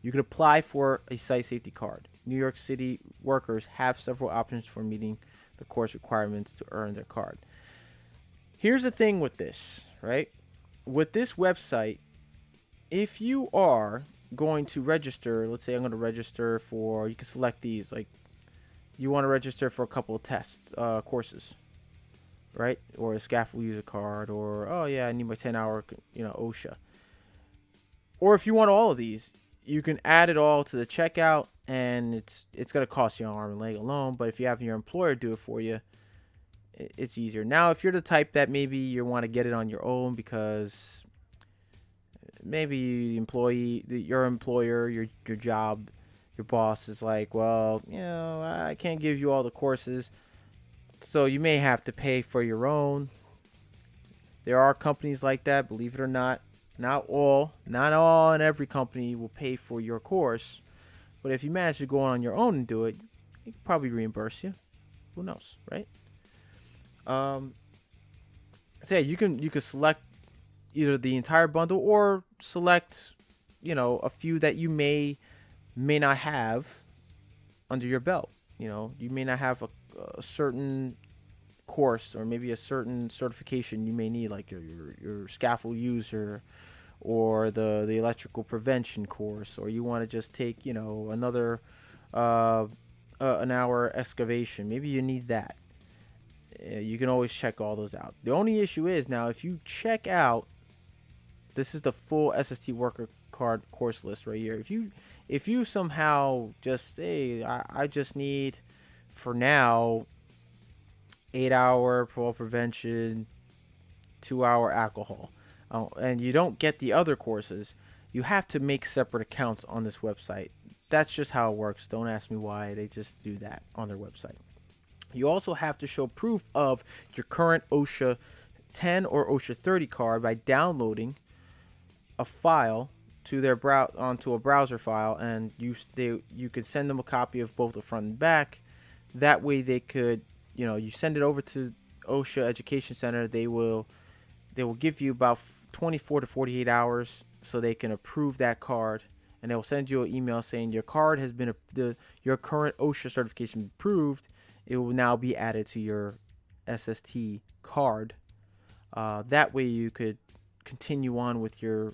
you can apply for a site safety card. New York City workers have several options for meeting the course requirements to earn their card. Here's the thing with this, right? With this website, if you are going to register, let's say I'm going to register for, you can select these, like you want to register for a couple of tests, courses, right? Or a scaffold user card, or, oh yeah, I need my 10-hour, OSHA. Or if you want all of these, you can add it all to the checkout, and it's going to cost you an arm and leg alone. But if you have your employer do it for you, it's easier. Now, if you're the type that maybe you want to get it on your own because maybe your employer, your job, your boss is like, well, I can't give you all the courses, so you may have to pay for your own. There are companies like that, believe it or not. Not all, and every company will pay for your course. But if you manage to go on your own and do it, they can probably reimburse you. Who knows, right? So yeah, you can select either the entire bundle or select, a few that you may not have under your belt. You may not have a certain course or maybe a certain certification you may need, like your scaffold user or the electrical prevention course, or you want to just take another an hour excavation. Maybe you need that. You can always check all those out. The only issue is now if you check out, this is the full SST worker card course list right here. If you somehow just, hey, I just need for now 8-hour fall prevention, 2-hour alcohol, and you don't get the other courses, you have to make separate accounts on this website. That's just how it works. Don't ask me why. They just do that on their website. You also have to show proof of your current OSHA 10 or OSHA 30 card by downloading a file to their onto a browser file, and you could send them a copy of both the front and back. That way they could, you send it over to OSHA Education Center. They will give you about 24 to 48 hours so they can approve that card, and they'll send you an email saying your card has been your current OSHA certification approved. It will now be added to your SST card. That way you could continue on with your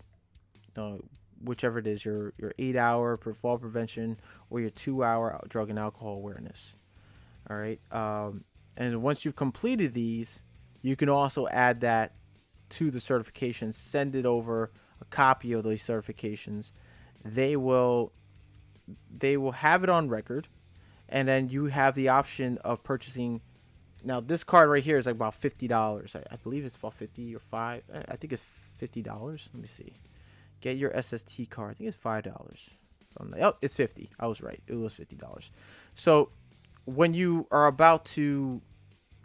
whichever it is, your 8-hour fall prevention or your 2-hour drug and alcohol awareness. All right. And once you've completed these, you can also add that to the certifications. Send it over a copy of those certifications. They will have it on record, and then you have the option of purchasing. Now this card right here is like about $50. I believe it's about 50 or 5. I think it's $50. Let me see. Get your SST card. I think it's $5. Oh, it's 50. I was right. It was $50. So when you are about to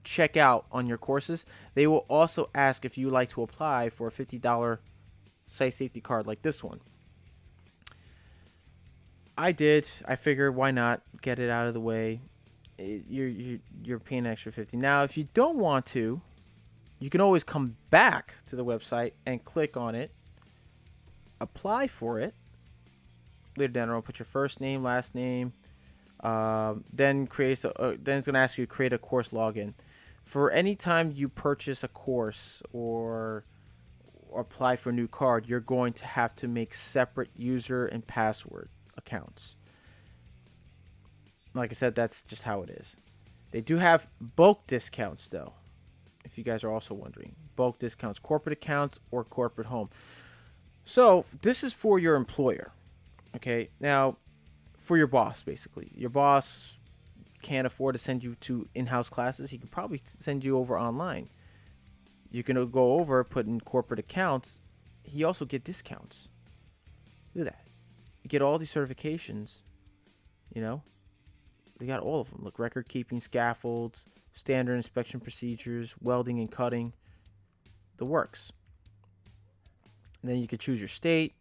check out on your courses, they will also ask if you like to apply for a $50 site safety card like this one. I did. I figured, why not get it out of the way? You're paying an extra $50. Now, if you don't want to, you can always come back to the website and click on it, apply for it. Later down the road, put your first name, last name. Then it's going to ask you to create a course login. For any time you purchase a course or apply for a new card, you're going to have to make separate user and password accounts. Like I said, that's just how it is. They do have bulk discounts, though, if you guys are also wondering. Bulk discounts, corporate accounts, or corporate home. So this is for your employer. Okay, now for your boss, basically. Your boss can't afford to send you to in-house classes. He can probably send you over online. You can go over, put in corporate accounts. He also get discounts. Look at that. You get all these certifications. They got all of them. Look, record keeping, scaffolds, standard inspection procedures, welding and cutting. The works. And then you could choose your state.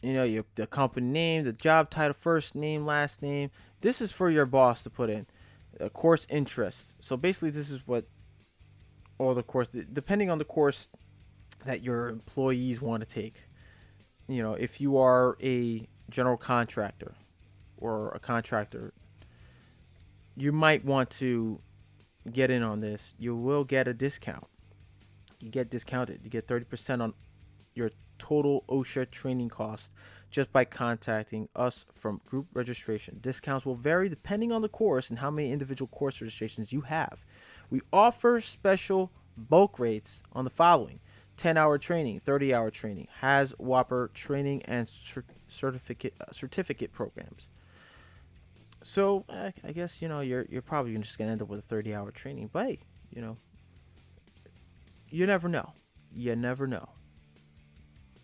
The company name, the job title, first name, last name. This is for your boss to put in. Course interest. So basically, this is what all the course, depending on the course that your employees want to take. If you are a general contractor or a contractor, you might want to get in on this. You will get a discount. You get discounted. You get 30% on your total OSHA training cost just by contacting us from group registration. Discounts will vary depending on the course and how many individual course registrations you have. We offer special bulk rates on the following: 10-hour training, 30-hour training, has Whopper training and certificate programs. So I guess you're probably just gonna end up with a 30-hour training, but hey, you never know. You never know.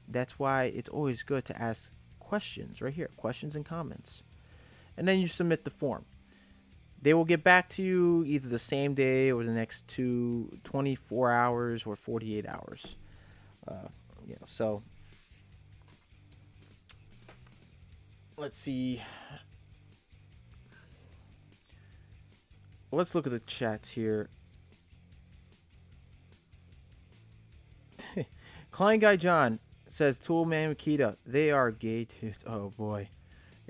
That's why it's always good to ask questions right here, questions and comments, and then you submit the form. They will get back to you either the same day or the next 24 hours or 48 hours. So let's see. Let's look at the chats here. Klein Guy John says, Toolman Makita, they are gay too. Oh boy.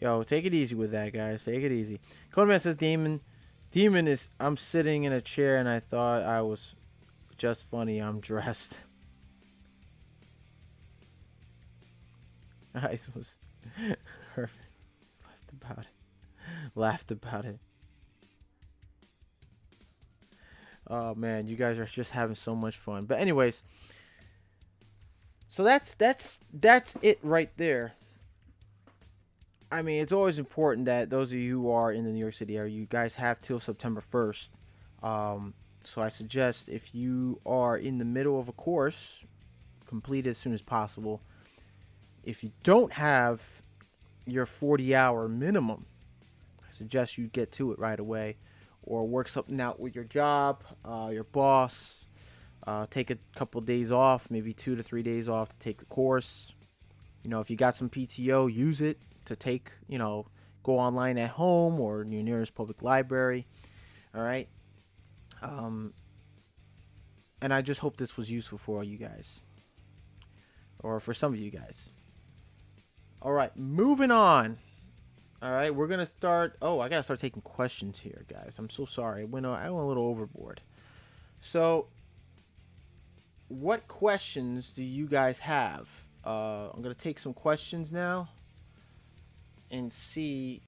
Yo, take it easy with that, guys. Take it easy. Codeman says, Demon is, I'm sitting in a chair and I thought I was just funny. I'm dressed. Eyes was perfect. Laughed about it. Oh man, you guys are just having so much fun. But anyways, so that's it right there. I mean, it's always important that those of you who are in the New York City area, you guys have till September 1st. So I suggest if you are in the middle of a course, complete it as soon as possible. If you don't have your 40-hour minimum, I suggest you get to it right away, or work something out with your job, your boss. Take a couple days off, maybe 2 to 3 days off to take the course. If you got some PTO, use it to take, go online at home or in your nearest public library. All right. And I just hope this was useful for all you guys, or for some of you guys. All right, moving on. All right, we're gonna start. Oh, I gotta start taking questions here, guys. I'm so sorry. I went a little overboard. So, what questions do you guys have? I'm gonna take some questions now and see.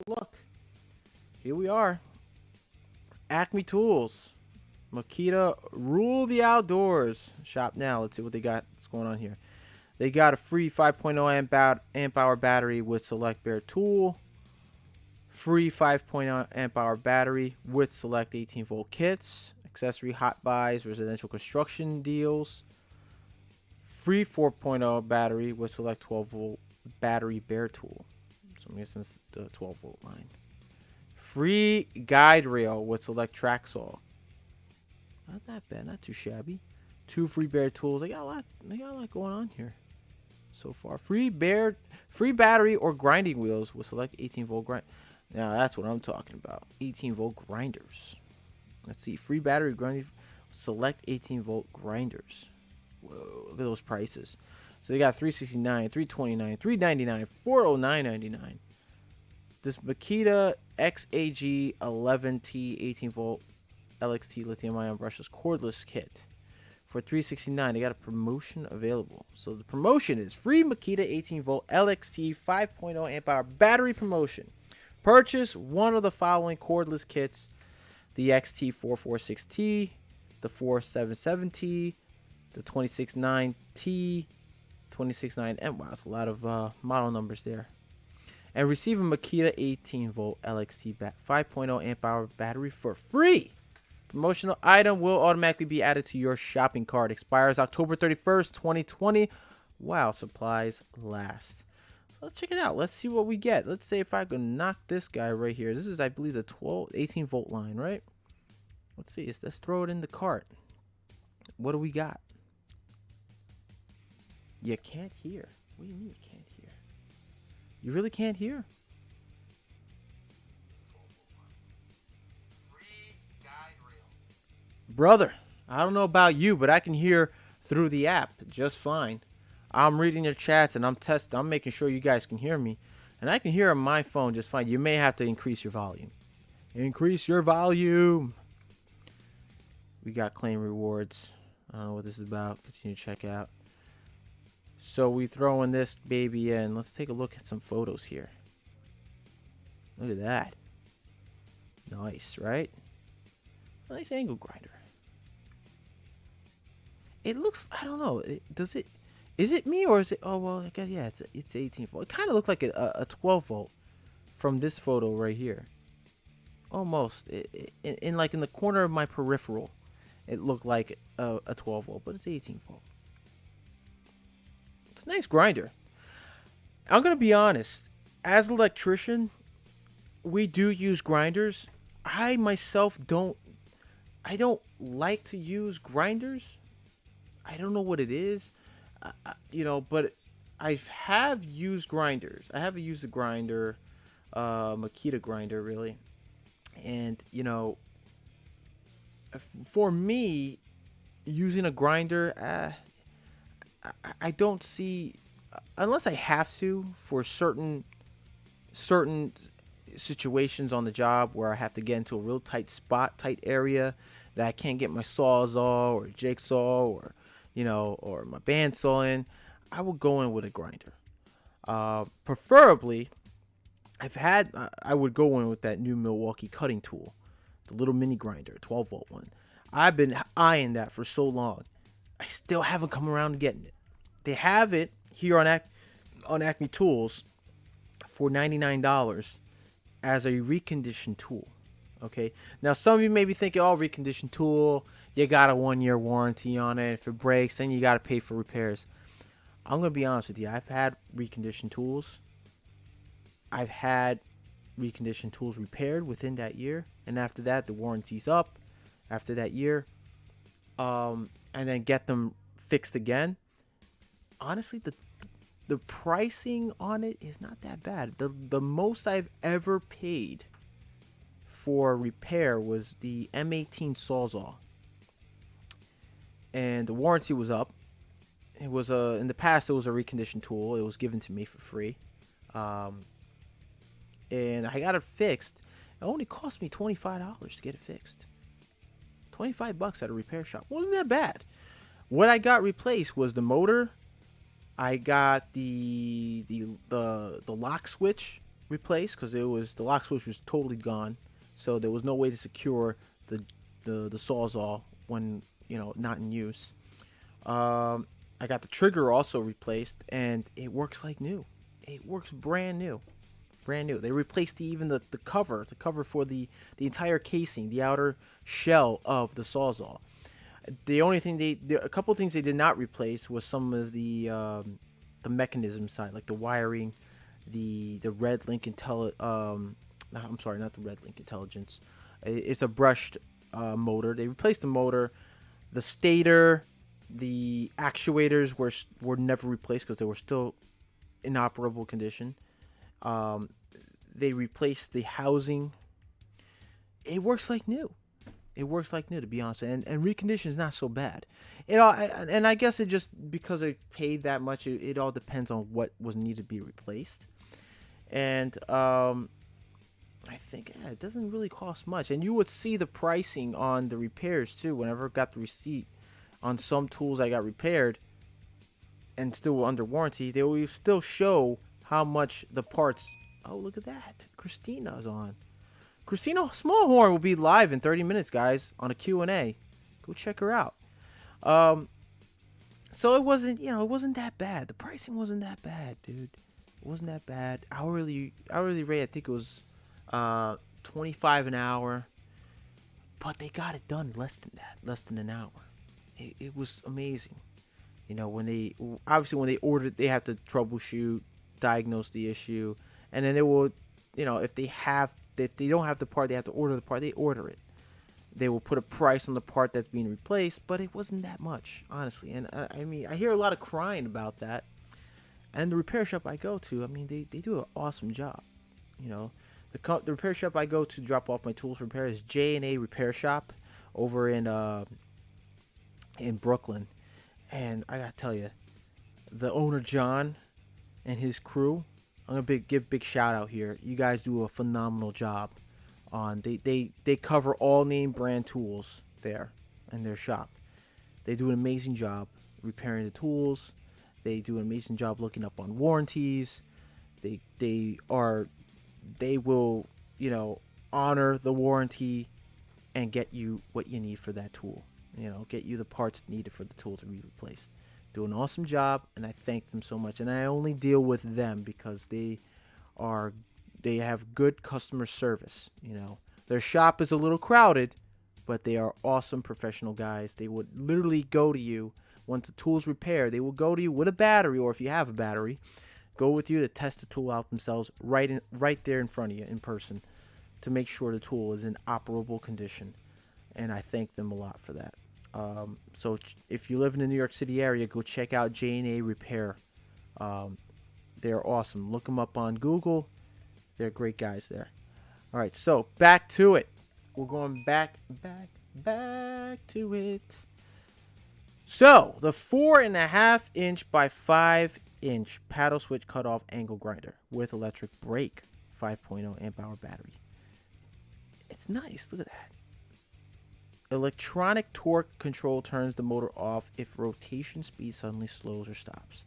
Look, here we are. Acme Tools, Makita, rule the outdoors. Shop now. Let's see what they got. What's going on here? They got a free 5.0 amp hour battery with select bare tool. Free 5.0 amp hour battery with select 18 volt kits. Accessory hot buys, residential construction deals. Free 4.0 battery with select 12 volt battery bare tool. So I'm guessing it's the 12 volt line. Free guide rail with select track saw. Not that bad, not too shabby. 2 free bare tools. They got a lot going on here so far. Free battery or grinding wheels with select 18 volt grind. Now that's what I'm talking about. 18 volt grinders. Let's see. Free battery grinding. Select 18 volt grinders. Whoa, look at those prices. So they got $369, $329, $399, $409.99. This Makita XAG 11T 18 volt LXT lithium ion brushless cordless kit for $369. They got a promotion available. So the promotion is free Makita 18 volt LXT 5.0 amp hour battery promotion. Purchase one of the following cordless kits: the XT446T, the 477T, the 269T, 269M. Wow, that's a lot of model numbers there. And receive a Makita 18 volt LXT 5.0 amp hour battery for free. Promotional item will automatically be added to your shopping cart. Expires October 31st, 2020. Wow, supplies last. So let's check it out. Let's see what we get. Let's say if I can knock this guy right here. This is, I believe, the 18 volt line, right? Let's see. Let's throw it in the cart. What do we got? You can't hear. What do you mean you can't hear? You really can't hear? Brother, I don't know about you, but I can hear through the app just fine. I'm reading your chats and I'm making sure you guys can hear me. And I can hear on my phone just fine. You may have to increase your volume. Increase your volume. We got claim rewards. I don't know what this is about. Continue to check out. So we throw in this baby in. Let's take a look at some photos here. Look at that. Nice, right? Nice angle grinder. It looks, I don't know. Is it me or is it, oh, well, I guess, yeah, it's 18 volt. It kind of looked like a 12 volt from this photo right here. Almost. In the corner of my peripheral, it looked like a 12 volt, but it's 18 volt. It's a nice grinder. I'm going to be honest. As an electrician, we do use grinders. I myself don't like to use grinders. I don't know what it is, but I have used grinders. I have used a grinder, Makita grinder, really. And, for me, using a grinder, I don't see, unless I have to, for certain situations on the job where I have to get into a real tight area that I can't get my sawzall or jigsaw or my bandsaw in, I will go in with a grinder. Preferably, I would go in with that new Milwaukee cutting tool, the little mini grinder, 12 volt one. I've been eyeing that for so long. I still haven't come around to getting it. They have it here on Acme Tools for $99 as a reconditioned tool. Okay, now some of you may be thinking, oh, reconditioned tool, you got a 1-year warranty on it. If it breaks, then you got to pay for repairs. I'm going to be honest with you. I've had reconditioned tools. I've had reconditioned tools repaired within that year. And after that, the warranty's up after that year. And then get them fixed again. Honestly, the pricing on it is not that bad. The most I've ever paid for repair was the M18 Sawzall. And the warranty was up. It was in the past it was a reconditioned tool. It was given to me for free. And I got it fixed. It only cost me $25 to get it fixed. $25 at a repair shop. Wasn't that bad. What I got replaced was the motor. I got the lock switch replaced because the lock switch was totally gone. So there was no way to secure the Sawzall when not in use. I got the trigger also replaced, and it works like new. It works brand new. They replaced even the cover for the entire casing, the outer shell of the Sawzall. The only thing a couple of things they did not replace was some of the mechanism side, like the wiring, the Red Link I'm sorry, not the Red Link Intelligence. It's a brushed motor. They replaced the motor, the stator, the actuators were never replaced because they were still in operable condition. They replaced the housing. It works like new. To be honest, and recondition is not so bad. And I guess it just because I paid that much, it all depends on what was needed to be replaced. And I think it doesn't really cost much, and you would see the pricing on the repairs too. Whenever I got the receipt on some tools I got repaired and still under warranty, they will still show how much the parts. Oh, look at that! Christina's on. Christina Smallhorn will be live in 30 minutes, guys, on a Q&A. Go check her out. So it wasn't, it wasn't that bad. The pricing wasn't that bad, dude. It wasn't that bad. Hourly rate, I think it was 25 an hour, but they got it done less than that, less than an hour. It was amazing. When they obviously when they order, they have to troubleshoot, diagnose the issue, and then they will, if they don't have the part, they have to order the part. They order it. They will put a price on the part that's being replaced, but it wasn't that much, honestly. And I mean, I hear a lot of crying about that. And the repair shop I go to, I mean, they do an awesome job. You know, the repair shop I go to drop off my tools for repair is J&A Repair Shop over in Brooklyn. And I gotta tell you, the owner John and his crew, I'm gonna give a big shout out here. You guys do a phenomenal job. They cover all name brand tools there in their shop. They do an amazing job repairing the tools. They do an amazing job looking up on warranties. They will, honor the warranty and get you what you need for that tool. Get you the parts needed for the tool to be replaced. Do an awesome job, and I thank them so much. And I only deal with them because they have good customer service. Their shop is a little crowded, but they are awesome professional guys. They would literally go to you once the tool's repaired. They will go to you with a battery, or if you have a battery, go with you to test the tool out themselves right there in front of you in person to make sure the tool is in operable condition. And I thank them a lot for that. So if you live in the New York City area, go check out J&A Repair. They're awesome. Look them up on Google. They're great guys there. All right, so back to it. We're going back to it. So the 4.5-inch by 5-inch paddle switch cutoff angle grinder with electric brake, 5.0 amp hour battery. It's nice. Look at that. Electronic torque control turns the motor off if rotation speed suddenly slows or stops.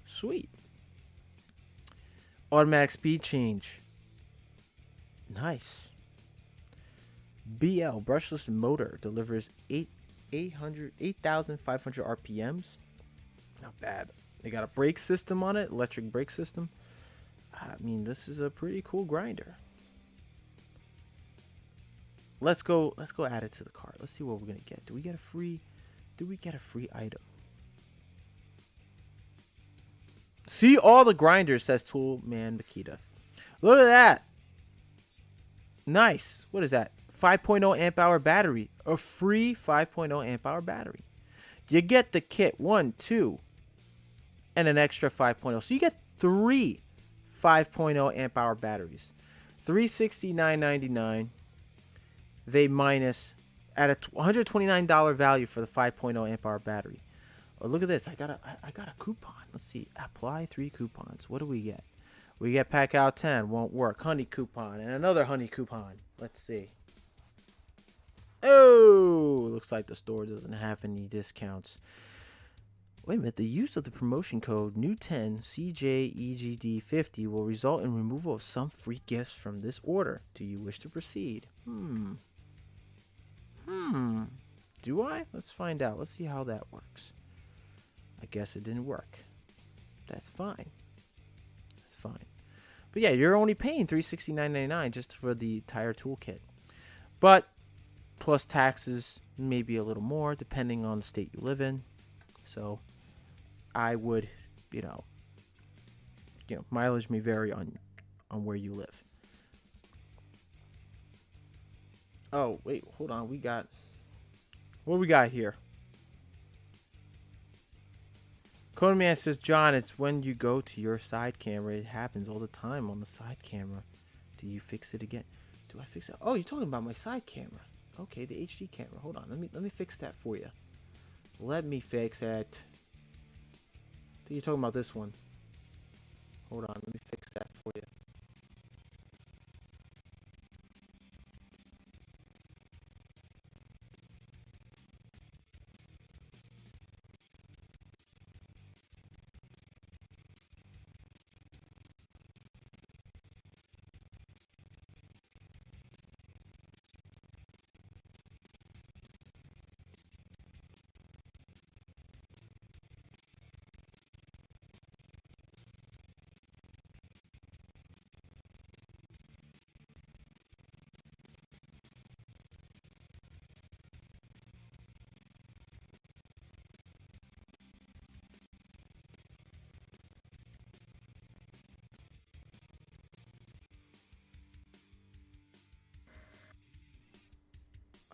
Sweet. Automatic speed change. Nice. BL brushless motor delivers 8,500 RPMs. Not bad. They got a brake system on it, electric brake system. I mean, this is a pretty cool grinder. Let's go add it to the cart. Let's see what we're gonna get. Do we get a free item? See all the grinders, says Tool Man Makita. Look at that. Nice. What is that? 5.0 amp hour battery. A free 5.0 amp hour battery. You get the kit 1, 2, and an extra 5.0. So you get 3 5.0 amp hour batteries. $369.99. They minus at a $129 value for the 5.0 amp hour battery. Oh, look at this. I got a coupon. Let's see. Apply 3 coupons. What do we get? We get pack out 10. Won't work. Honey coupon and another honey coupon. Let's see. Oh, looks like the store doesn't have any discounts. Wait a minute. The use of the promotion code NEW10 CJEGD50 will result in removal of some free gifts from this order. Do you wish to proceed? Do I? Let's find out. Let's see how that works. I guess it didn't work. That's fine. That's fine. But yeah, you're only paying $369.99 just for the entire toolkit. But plus taxes, maybe a little more depending on the state you live in. So I would, mileage may vary on where you live. Oh, wait, hold on. What we got here? Codeman says, John, it's when you go to your side camera. It happens all the time on the side camera. Do you fix it again? Do I fix it? Oh, you're talking about my side camera. Okay, the HD camera. Hold on. Let me fix that for you. Let me fix it. I think you're talking about this one. Hold on. Let me fix that for you.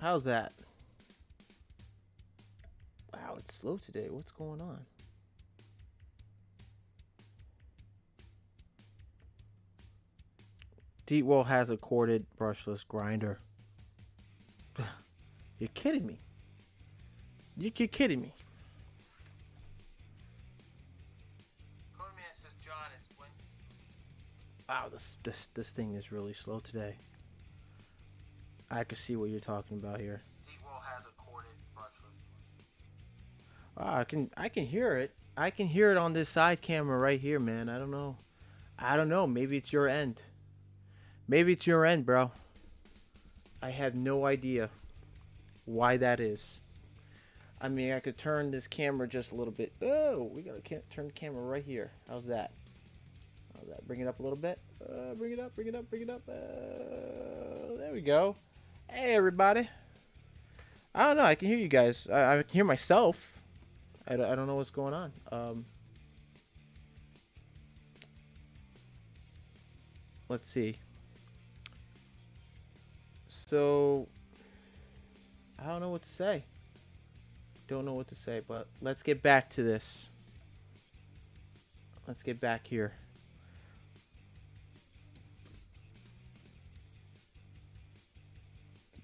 How's that? Wow, it's slow today. What's going on? Deepwell has a corded brushless grinder. You're kidding me. You're kidding me. Says John is when. Wow, this thing is really slow today. I can see what you're talking about here. Deepwell has a corded brushless. Wow, I can hear it. I can hear it on this side camera right here, man. I don't know. Maybe it's your end. Maybe it's your end, bro. I have no idea why that is. I mean, I could turn this camera just a little bit. Oh, we gotta turn the camera right here. How's that? How's that? Bring it up a little bit. Bring it up. There we go. Hey, everybody. I don't know. I can hear you guys. I can hear myself. I don't know what's going on. Let's see. So, I don't know what to say. Don't know what to say, but let's get back to this. Let's get back here.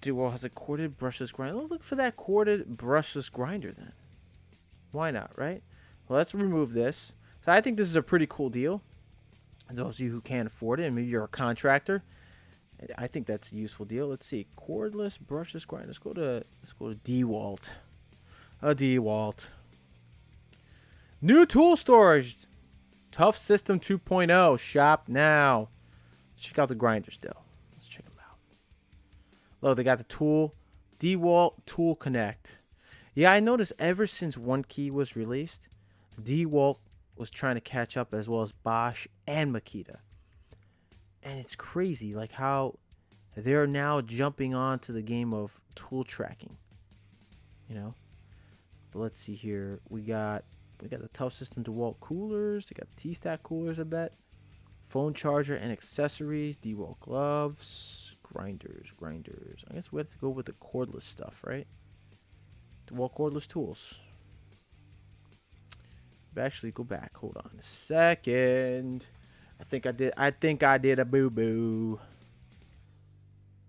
Deepwell has a corded brushless grinder. Let's look for that corded brushless grinder then. Why not, right? Well, let's remove this. So I think this is a pretty cool deal. Those of you who can't afford it, and maybe you're a contractor, I think that's a useful deal. Let's see, cordless brushless grinder. Let's go to DeWalt. A DeWalt. New tool storage. Tough System 2.0. Shop now. Check out the grinder still. Let's check them out. Look, they got the tool. DeWalt Tool Connect. Yeah, I noticed ever since One Key was released, DeWalt was trying to catch up, as well as Bosch and Makita. And it's crazy, like how they're now jumping on to the game of tool tracking. You know? But let's see here. We got the Tough System DeWalt coolers. They got T-Stack coolers, I bet. Phone charger and accessories. DeWalt gloves. Grinders. I guess we have to go with the cordless stuff, right? DeWalt cordless tools. But actually, go back. Hold on a second. I think I did a boo-boo.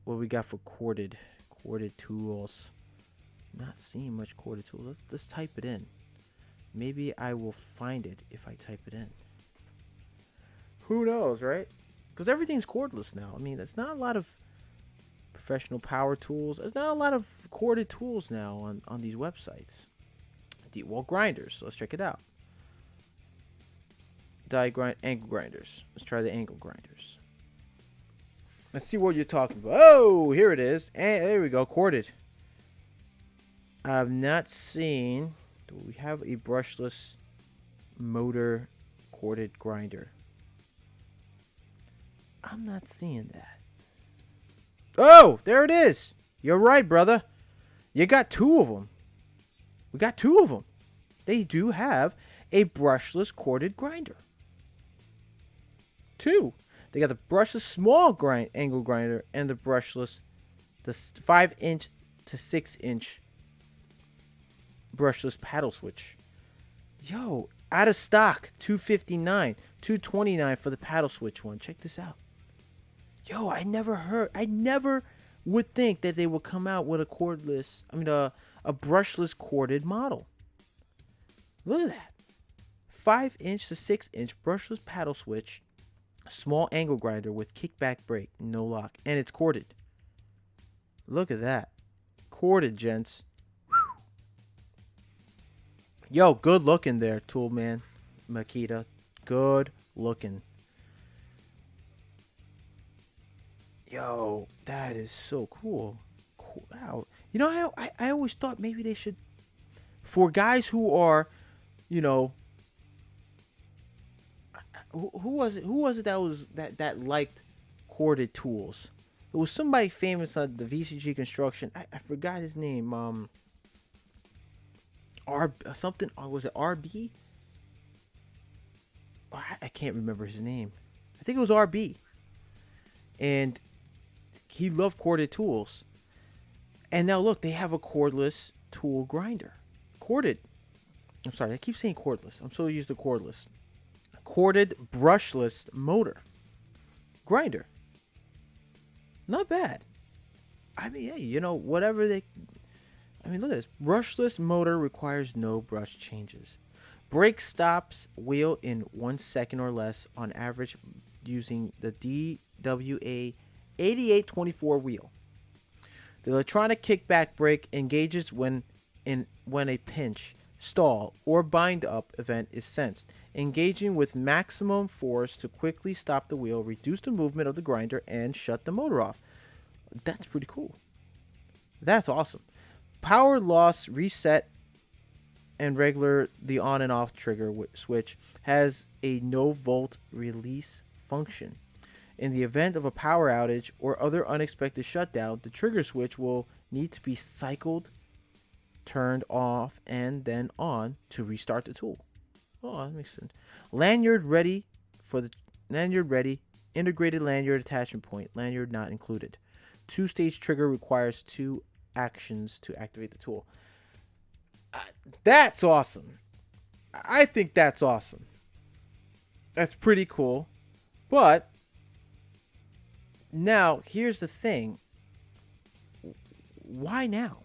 What we got for corded tools? Not seeing much corded tools. Let's type it in. Maybe I will find it if I type it in. Who knows, right? Because everything's cordless now. I mean, there's not a lot of professional power tools. There's not a lot of corded tools now on these websites. DeWalt grinders. So let's check it out. Angle grinders. Let's try the angle grinders. Let's see what you're talking about. Oh, here it is. And there we go, corded. I've not seen. Do we have a brushless motor corded grinder? I'm not seeing that. Oh, there it is. You're right, brother. You got two of them. We got two of them. They do have a brushless corded grinder. Two. They got the brushless small angle grinder and the brushless, the 5-inch to 6-inch brushless paddle switch. Yo, out of stock, $259, $229 for the paddle switch one. Check this out. Yo, I never would think that they would come out with a brushless corded model. Look at that. 5-inch to 6-inch brushless paddle switch, small angle grinder with kickback brake, no lock, and it's corded. Look at that. Corded, gents. Whew. Yo, good looking there, tool man. Makita. Good looking. Yo, that is so cool. Wow. You know, I always thought maybe they should, for guys who are, you know, who was it that liked corded tools? It was somebody famous on the VCG construction. I forgot his name. Something. Was it RB? I can't remember his name. I think it was RB. And he loved corded tools. And now look, they have a cordless tool grinder. Corded. I'm sorry, I keep saying cordless. I'm so used to cordless. Corded brushless motor grinder. Not bad. I mean, hey, whatever they. I mean, look at this. Brushless motor requires no brush changes. Brake stops wheel in 1 second or less on average using the DWA 8824 wheel. The electronic kickback brake engages when a pinch, stall, or bind up event is sensed, engaging with maximum force to quickly stop the wheel, reduce the movement of the grinder, and shut the motor off. That's pretty cool. That's awesome. Power loss reset and regular the on and off trigger switch has a no volt release function. In the event of a power outage or other unexpected shutdown, the trigger switch will need to be cycled, turned off, and then on to restart the tool. Oh, that makes sense. Lanyard ready. Integrated lanyard attachment point. Lanyard not included. 2-stage trigger requires 2 actions to activate the tool. That's awesome. I think that's awesome. That's pretty cool. But now, here's the thing. Why now?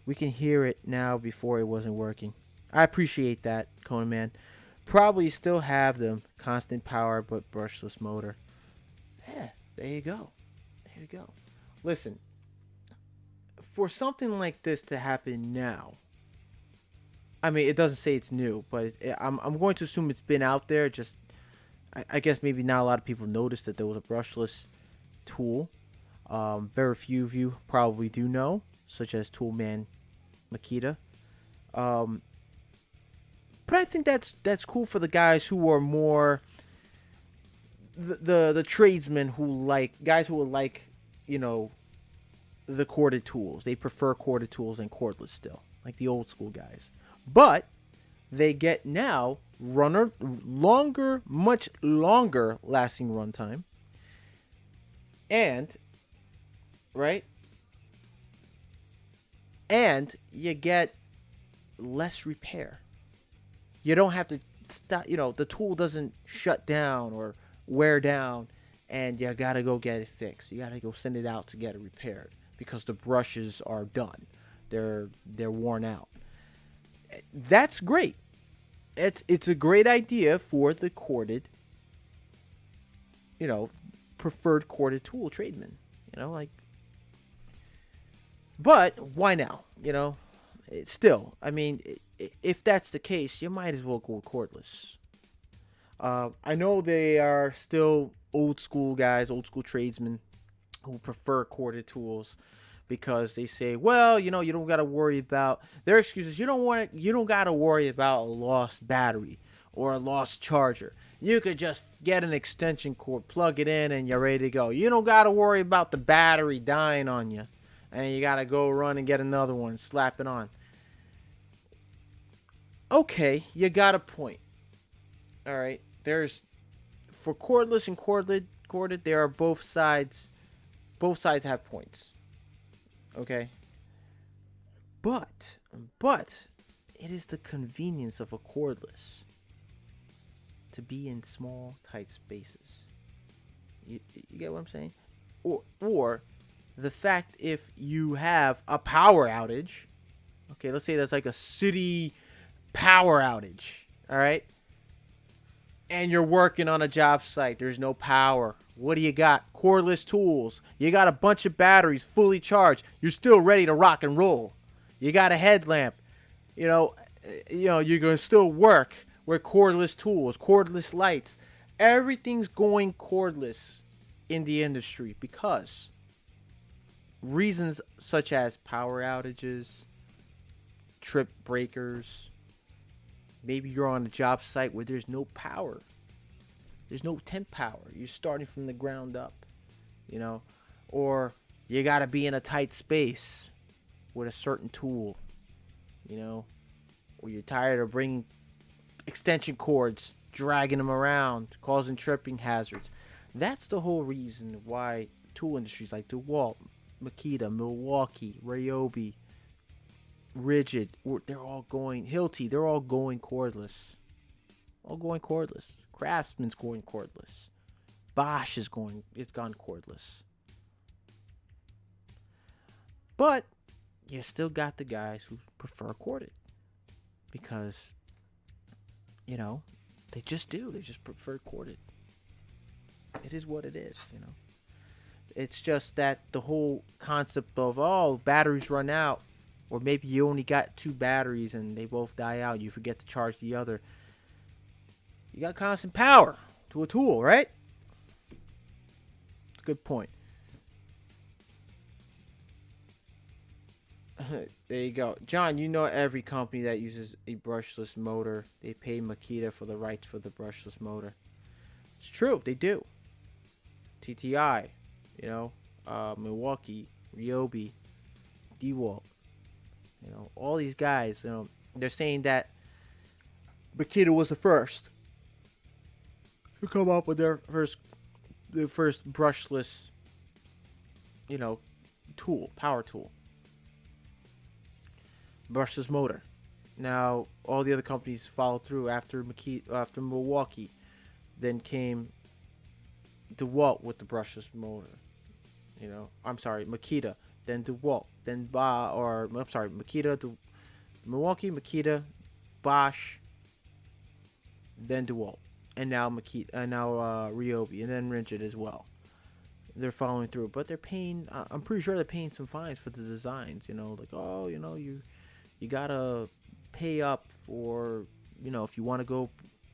We can hear it now before it wasn't working. I appreciate that, Conan Man. Probably still have them. Constant power, but brushless motor. Yeah, there you go. There you go. Listen, for something like this to happen now, I mean, it doesn't say it's new, but I'm going to assume it's been out there. Just, I guess maybe not a lot of people noticed that there was a brushless tool. Very few of you probably do know, such as Toolman Makita. But I think that's cool for the guys who are more the tradesmen who like the corded tools. They prefer corded tools and cordless still, like the old school guys. But they get now much longer lasting runtime, and right, and you get less repair. You don't have to stop. The tool doesn't shut down or wear down, and you gotta go get it fixed. You gotta go send it out to get it repaired because the brushes are done. They're worn out. That's great. It's a great idea for the corded, preferred corded tool tradesman. But why now? It's still, I mean, if that's the case, you might as well go cordless. I know they are still old school guys, old school tradesmen who prefer corded tools because they say, well, you don't got to worry about their excuses. You don't got to worry about a lost battery or a lost charger. You could just get an extension cord, plug it in, and you're ready to go. You don't got to worry about the battery dying on you, and you got to go run and get another one, slap it on. Okay, you got a point. All right, for cordless and corded, there are both sides. Both sides have points. Okay, but it is the convenience of a cordless to be in small, tight spaces. You get what I'm saying? Or the fact if you have a power outage, okay, let's say that's like a city power outage, all right? And you're working on a job site, there's no power. What do you got? Cordless tools. You got a bunch of batteries fully charged. You're still ready to rock and roll. You got a headlamp. You're going to still work with cordless tools, cordless lights. Everything's going cordless in the industry because reasons such as power outages, trip breakers. Maybe you're on a job site where there's no power. There's no temp power. You're starting from the ground up, or you got to be in a tight space with a certain tool, or you're tired of bringing extension cords, dragging them around, causing tripping hazards. That's the whole reason why tool industries like DeWalt, Makita, Milwaukee, Ryobi, Rigid, they're all going, Hilti, they're all going cordless. All going cordless. Craftsman's going cordless. Bosch is going, it's gone cordless. But you still got the guys who prefer corded. Because, you know, they just do. They just prefer corded. It is what it is, you know. It's just that the whole concept of, oh, batteries run out. Or maybe you only got 2 batteries and they both die out. You forget to charge the other. You got constant power to a tool, right? It's a good point. There you go. John, you know every company that uses a brushless motor, they pay Makita for the rights for the brushless motor. It's true, they do. TTI, you know, Milwaukee, Ryobi, DeWalt, you know, all these guys, you know, they're saying that Makita was the first to come up with their first brushless, you know, tool, power tool. Brushless motor. Now, all the other companies followed through after Milwaukee. Then came DeWalt with the brushless motor. You know, I'm sorry, Makita. Then DeWalt. Then Makita, Milwaukee, Makita, Bosch. Then DeWalt, and now Ryobi, and then Rigid as well. They're following through, but they're paying. I'm pretty sure they're paying some fines for the designs. You know, like, oh, you know, you gotta pay up for, you know, if you want to go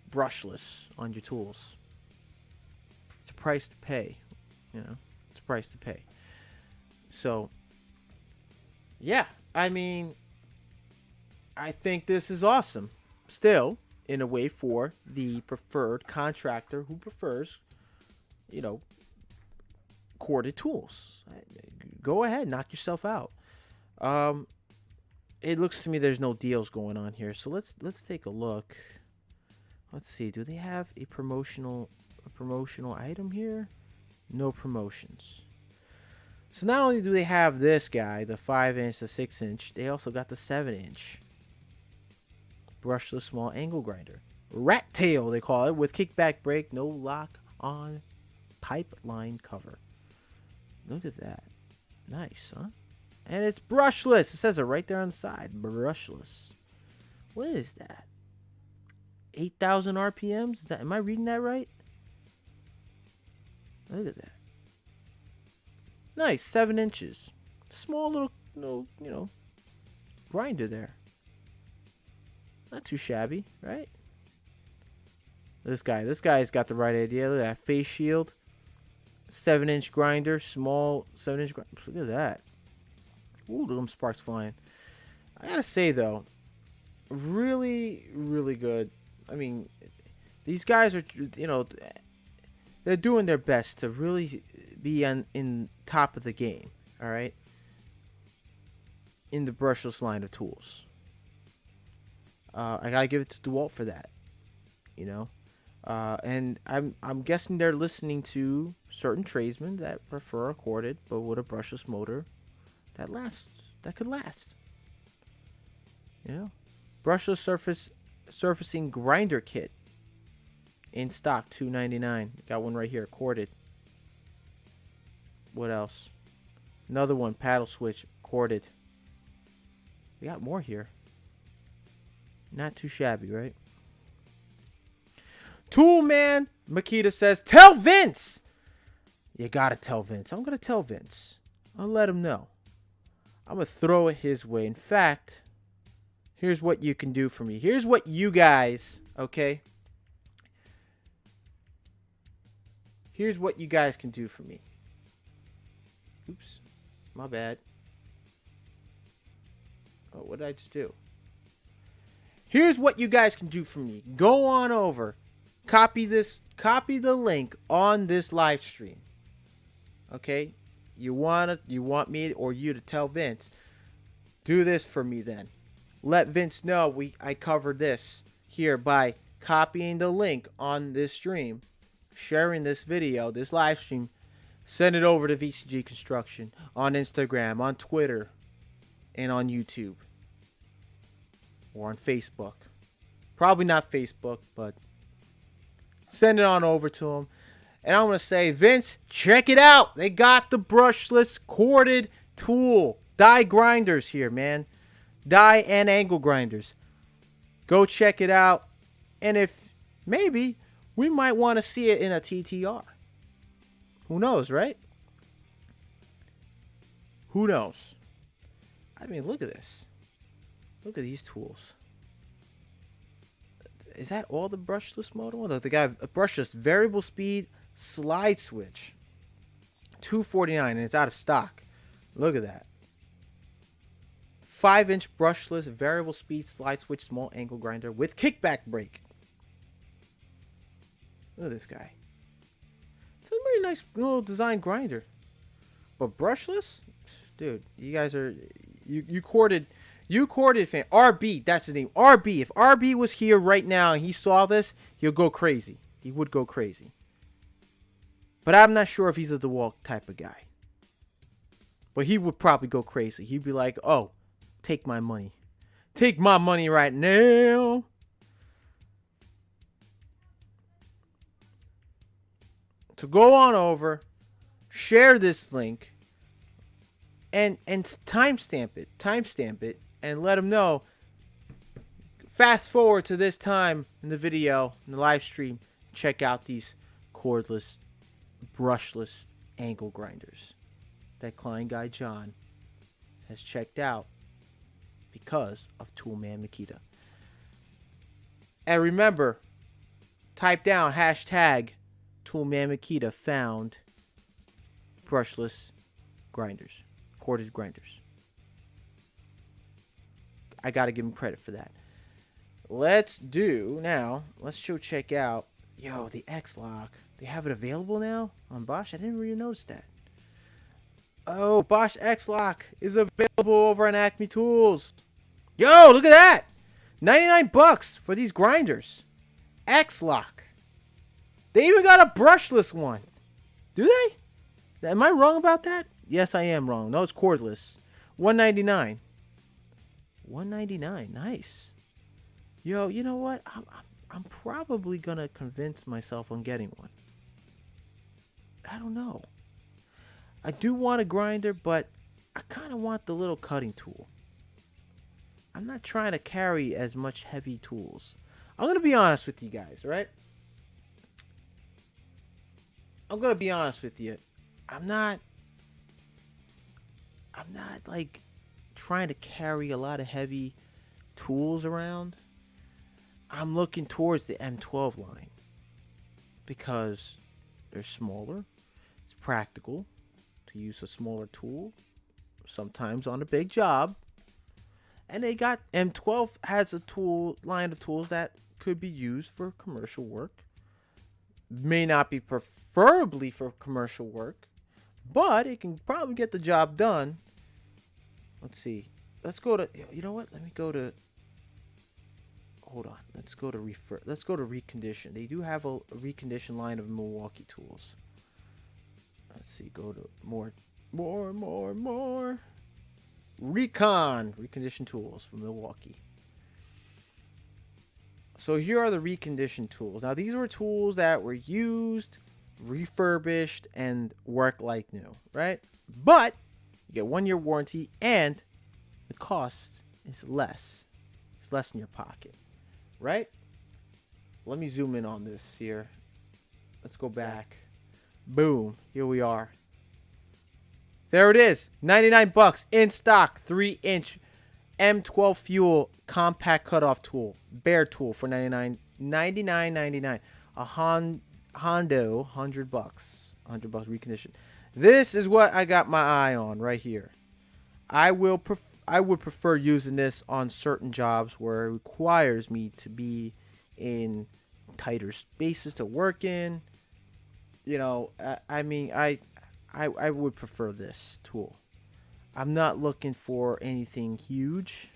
brushless on your tools. It's a price to pay. You know, it's a price to pay. So, yeah, I mean, I think this is awesome. Still, in a way, for the preferred contractor who prefers, you know, corded tools. Go ahead, knock yourself out. It looks to me there's no deals going on here, so let's take a look. Let's see, do they have a promotional item here? No promotions. So not only do they have this guy, the 5-inch, the 6-inch, they also got the 7-inch brushless small angle grinder. Rat tail, they call it, with kickback brake, no lock on pipeline cover. Look at that. Nice, huh? And it's brushless. It says it right there on the side. Brushless. What is that? 8,000 RPMs? Is that, am I reading that right? Look at that. Nice, 7 inches. Small little, you know, grinder there. Not too shabby, right? This guy's got the right idea. Look at that face shield. 7-inch grinder, small 7-inch grinder. Look at that. Ooh, look at them sparks flying. I gotta say though, really, really good. I mean, these guys are, you know, they're doing their best to really be in top of the game. All right, in the brushless line of tools. I gotta give it to DeWalt for that. You know, and I'm guessing they're listening to certain tradesmen that prefer a corded but with a brushless motor that could last. You know, brushless surfacing grinder kit in stock, $2.99. Got one right here, corded. What else? Another one, paddle switch, corded. We got more here. Not too shabby, right? Tool man, Makita says, tell Vince. You gotta tell Vince. I'm gonna tell Vince. I'll let him know. I'm gonna throw it his way. In fact, here's what you can do for me. Here's what you guys, okay? Here's what you guys can do for me. Oops, my bad. Oh, what did I just do? Here's what you guys can do for me. Go on over. Copy the link on this live stream. Okay? You want me or you to tell Vince, do this for me then. Let Vince know I covered this here by copying the link on this stream, sharing this video, this live stream, send it over to VCG Construction on Instagram, on Twitter, and on YouTube. Or on Facebook. Probably not Facebook, but send it on over to them. And I'm going to say, Vince, check it out. They got the brushless corded tool. Die grinders here, man. Die and angle grinders. Go check it out. And if maybe we might want to see it in a TTR. Who knows, right? Who knows? I mean, look at this. Look at these tools. Is that all the brushless motor? Well, they got a brushless variable speed slide switch. $249 and it's out of stock. Look at that. 5-inch brushless variable speed slide switch small angle grinder with kickback brake. Look at this guy. It's a very nice little design grinder. But brushless? Dude, you guys are... You corded fan. RB, that's his name. RB. If RB was here right now and he saw this, he'll go crazy. He would go crazy. But I'm not sure if he's a DeWalt type of guy. But he would probably go crazy. He'd be like, oh, take my money. Take my money right now. So go on over, share this link, and timestamp it, and let them know. Fast forward to this time in the video, in the live stream, check out these cordless, brushless angle grinders that Klein Guy John has checked out because of Toolman Makita. And remember, type down hashtag Toolman Makita found brushless grinders, corded grinders. I gotta give him credit for that. Let's check out, the X-Lock. They have it available now on Bosch? I didn't really notice that. Oh, Bosch X-Lock is available over on Acme Tools. Yo, look at that! $99 for these grinders. X-Lock. They even got a brushless one. Do they? Am I wrong about that? Yes, I am wrong. No, it's cordless. $199. $199. Nice. Yo, you know what? I'm probably gonna convince myself on getting one. I don't know. I do want a grinder, but I kind of want the little cutting tool. I'm not trying to carry as much heavy tools. I'm gonna be honest with you guys, right? I'm gonna be honest with you. I'm not like trying to carry a lot of heavy tools around. I'm looking towards the M12 line because they're smaller. It's practical to use a smaller tool sometimes on a big job. And they got M12 has a line of tools that could be used for commercial work. May not be preferably for commercial work, but it can probably get the job done. Let's see. Let's go to, you know what? Let me go to, hold on. Let's go to recondition. They do have a recondition line of Milwaukee tools. Let's see. Go to more. Recondition tools from Milwaukee. So here are the reconditioned tools. Now these were tools that were used, refurbished, and work like new, right? But you get 1 year warranty and the cost is less. It's less in your pocket, right? Let me zoom in on this here. Let's go back. Boom. Here we are. There it is. $99 in stock. 3-inch M12 fuel compact cutoff tool. Bare tool for $99.99. A Hondo, $100. $100 reconditioned. This is what I got my eye on right here. I would prefer using this on certain jobs where it requires me to be in tighter spaces to work in. You know, I would prefer this tool. I'm not looking for anything huge.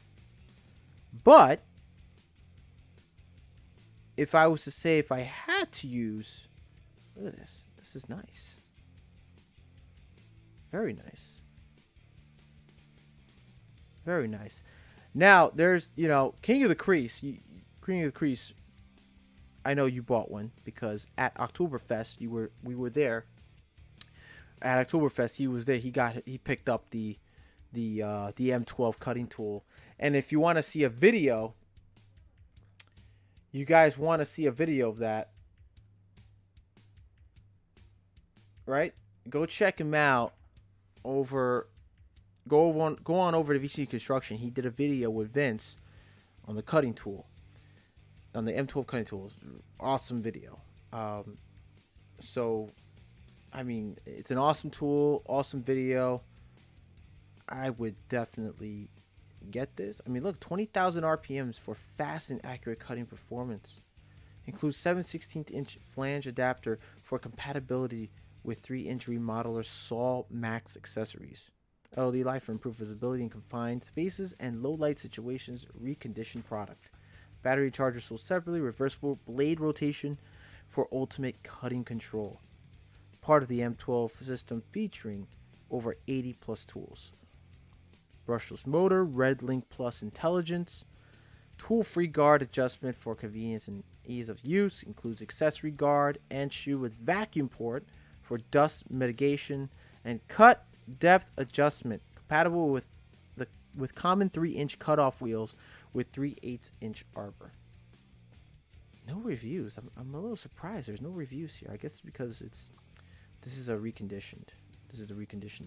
But if I was to say if I had to use, look at this. This is nice. Very nice. Very nice. Now, there's, King of the Crease. King of the Crease, I know you bought one because at Oktoberfest, we were there. At Oktoberfest, he was there. He picked up the M12 cutting tool. And if you want to see a video, you guys want to see a video of that, right? Go check him out over. Go on over to VC Construction. He did a video with Vince on the cutting tool, on the M12 cutting tool. Awesome video. So, I mean, it's an awesome tool, awesome video. I would definitely get this. I mean, look, 20,000 RPMs for fast and accurate cutting performance. Includes 7/16" flange adapter for compatibility with 3-inch remodeler Saw Max accessories. LED light for improved visibility in confined spaces and low light situations. Reconditioned product. Battery charger sold separately. Reversible blade rotation for ultimate cutting control. Part of the M12 system featuring over 80 plus tools. Brushless motor, Red Link Plus intelligence, tool-free guard adjustment for convenience and ease of use, includes accessory guard and shoe with vacuum port for dust mitigation and cut depth adjustment, compatible with common 3-inch cutoff wheels with 3/8-inch arbor. No reviews. I'm a little surprised. There's no reviews here. I guess it's because this is the reconditioned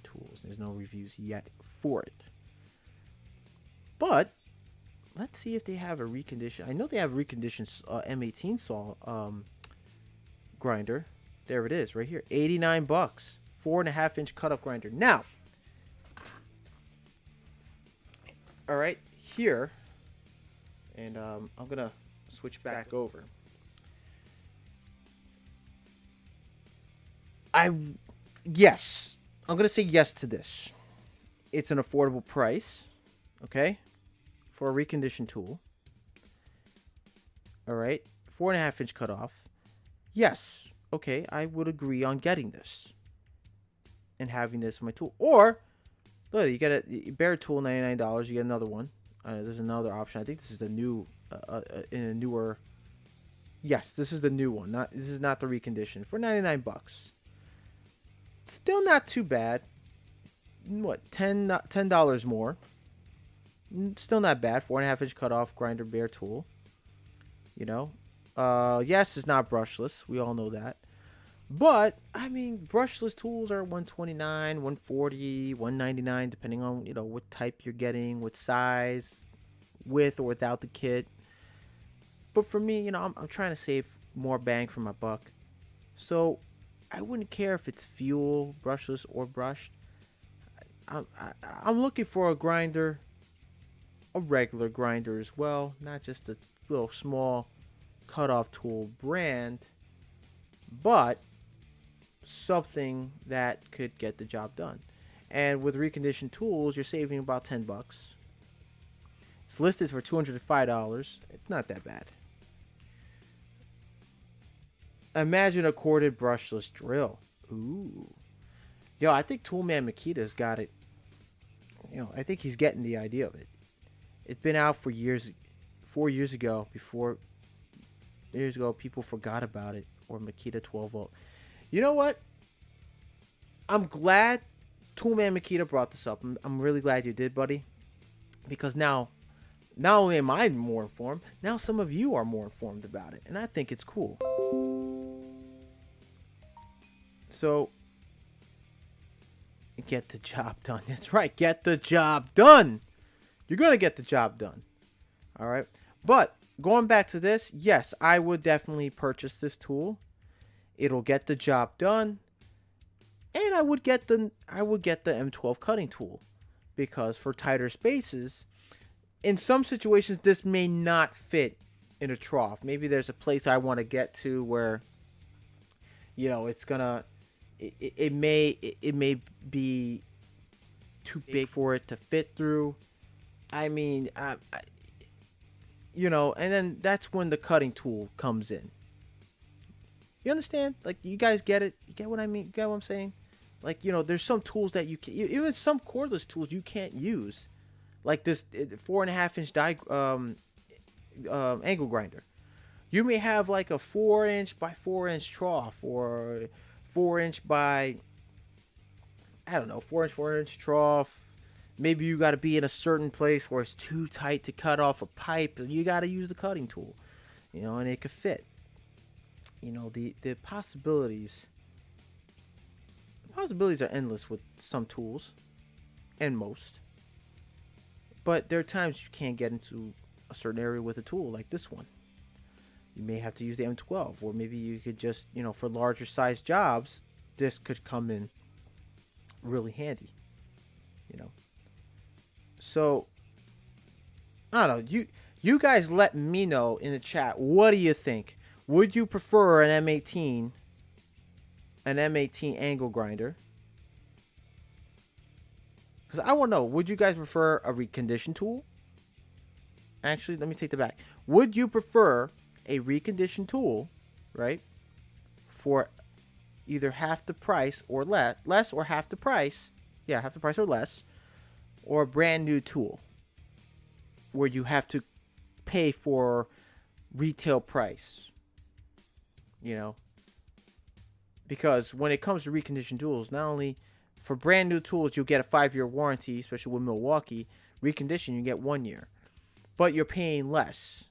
tools. There's no reviews yet for it. But let's see if they have a reconditioned. I know they have a reconditioned M18 saw grinder. There it is, right here. $89. 4.5-inch cutoff grinder. Now, all right, here, and I'm gonna switch back over. Yes, I'm gonna say yes to this. It's an affordable price, okay, for a reconditioned tool. All right, 4.5-inch cutoff. Yes, okay, I would agree on getting this and having this in my tool. Or look, you get a bare tool, $99. You get another one. There's another option. I think this is the new, in a newer. Yes, this is the new one. This is not the reconditioned for $99. Still not too bad. What, $10 more? Still not bad. 4.5-inch cutoff grinder bare tool. Yes, it's not brushless. We all know that. But I mean, brushless tools are $129, $140, $199, depending on what type you're getting, what size, with or without the kit. But for me, I'm trying to save more bang for my buck, so I wouldn't care if it's fuel, brushless, or brushed. I'm looking for a grinder, a regular grinder as well, not just a little small cutoff tool brand, but something that could get the job done. And with reconditioned tools, you're saving about $10. It's listed for $205. It's not that bad. Imagine a corded brushless drill. Ooh. Yo, I think Toolman Makita's got it. I think he's getting the idea of it. It's been out for years. 4 years ago, people forgot about it. Or Makita 12 volt. You know what? I'm glad Toolman Makita brought this up. I'm really glad you did, buddy. Because now, not only am I more informed, now some of you are more informed about it. And I think it's cool. So, get the job done. That's right. Get the job done. You're going to get the job done. All right. But going back to this, yes, I would definitely purchase this tool. It'll get the job done, and I would get the M12 cutting tool, because for tighter spaces, in some situations this may not fit in a trough. Maybe there's a place I want to get to where it's gonna it may be too big for it to fit through. I mean, and then that's when the cutting tool comes in. You understand? Like, you guys get it? You get what I mean? You get what I'm saying? Like, there's some tools that you can, even some cordless tools you can't use, like this 4.5-inch angle grinder. You may have like a 4-inch by 4-inch trough, or 4-inch by, I don't know, 4-inch trough. Maybe you got to be in a certain place where it's too tight to cut off a pipe. You got to use the cutting tool, and it could fit. The possibilities. The possibilities are endless with some tools, and most. But there are times you can't get into a certain area with a tool like this one. You may have to use the M12, or maybe you could just, for larger size jobs, this could come in really handy. So, I don't know. You guys let me know in the chat. What do you think? Would you prefer an M18 angle grinder? Because I want to know, would you guys prefer a recondition tool? Actually, let me take that back. Would you prefer a reconditioned tool, right, for either half the price or less, or half the price, half the price or less, or a brand new tool where you have to pay for retail price, because when it comes to reconditioned tools, not only for brand new tools you'll get a 5-year warranty, especially with Milwaukee. Recondition, you get 1 year, but you're paying less.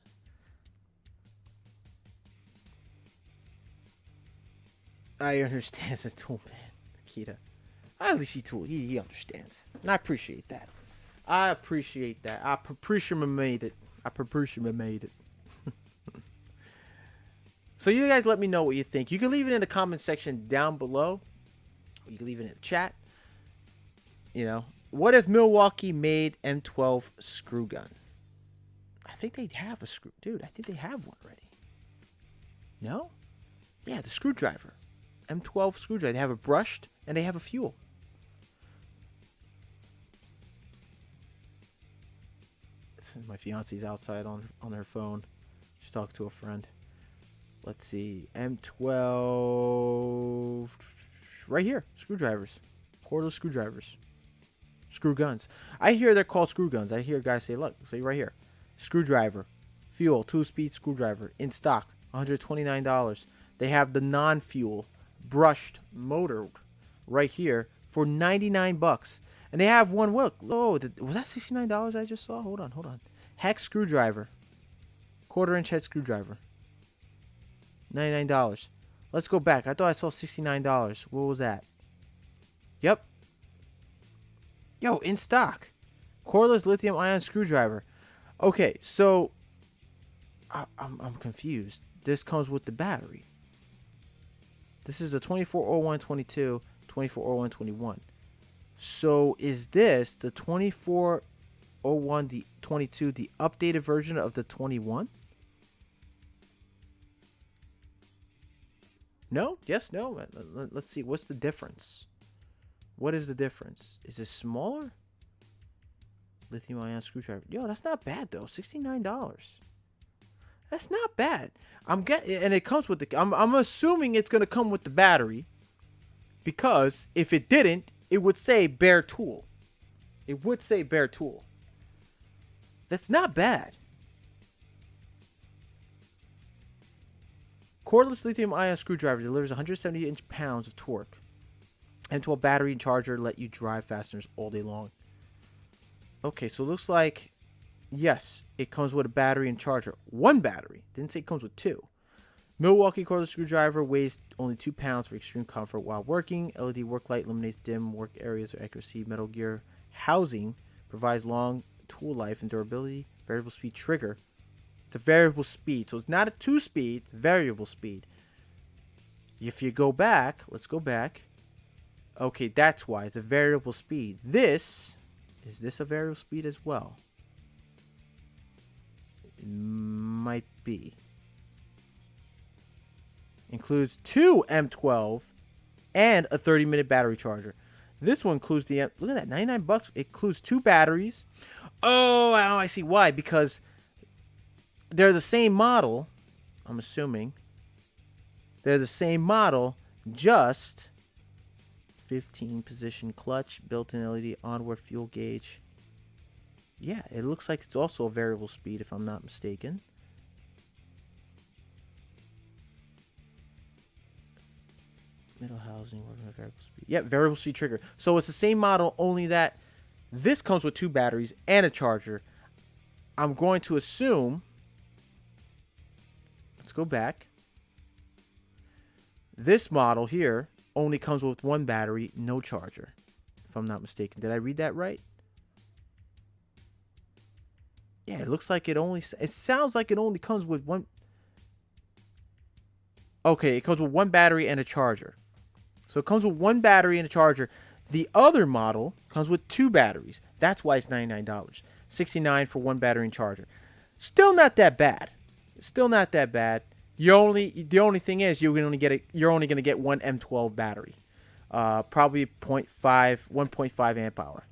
I understand this tool, man. Akita. At least he understands. And I appreciate that. I appreciate it. So you guys let me know what you think. You can leave it in the comment section down below. You can leave it in the chat. What if Milwaukee made M12 screw gun? I think they'd have a screw. Dude, I think they have one already. No? Yeah, the screwdriver. M12 screwdriver. They have a brushed and they have a fuel. My fiance's outside on her phone. She's talking to a friend. Let's see. M12. Right here. Screwdrivers. Cordless screwdrivers. Screw guns. I hear they're called screw guns. I hear guys say, look, see right here. Screwdriver. Fuel. 2-speed screwdriver. In stock. $129. They have the non-fuel brushed motor right here for $99. And they have one. Look, was that $69 I just saw? Hold on. Hex screwdriver, 1/4-inch head screwdriver, $99. Let's go back. I thought I saw $69. What was that? Yep. Yo, in stock, cordless lithium-ion screwdriver. Okay, so I'm confused. This comes with the battery. This is a 240122, 240121. So is this the 2401, the 22, the updated version of the 21? No? Yes? No? Let's see. What's the difference? What is the difference? Is it smaller? Lithium-ion screwdriver. Yo, that's not bad though. $69. That's not bad. And it comes with the. I'm assuming it's gonna come with the battery, because if it didn't, it would say bare tool. It would say bare tool. That's not bad. Cordless lithium-ion screwdriver delivers 170 pounds of torque. M12 battery and charger let you drive fasteners all day long. Okay, so it looks like, yes, it comes with a battery and charger. One battery. Didn't say it comes with two. Milwaukee cordless screwdriver weighs only 2 pounds for extreme comfort while working. LED work light eliminates dim work areas or accuracy. Metal gear housing provides long tool life and durability. Variable speed trigger. It's a variable speed. So it's not a 2-speed. It's variable speed. If you go back, let's go back. Okay, that's why. It's a variable speed. Is this a variable speed as well? It might be. Includes 2 M12 and a 30-minute battery charger. This one includes the, look at that, $99. It includes 2 batteries. Oh, I see why. Because they're the same model. I'm assuming they're the same model, just 15 position clutch, built-in LED onboard fuel gauge. Yeah, it looks like it's also a variable speed if I'm not mistaken. Middle housing, variable speed. Yeah, variable speed trigger. So it's the same model, only that this comes with 2 batteries and a charger. I'm going to assume, let's go back. This model here only comes with 1 battery, no charger, if I'm not mistaken. Did I read that right? Yeah, it looks like it sounds like it only comes with 1. Okay, it comes with 1 battery and a charger. So it comes with 1 battery and a charger. The other model comes with 2 batteries. That's why it's $99. $69 for 1 battery and charger. Still not that bad. Still not that bad. The only thing is you're only going to get 1 M12 battery. Probably 1.5 amp hour.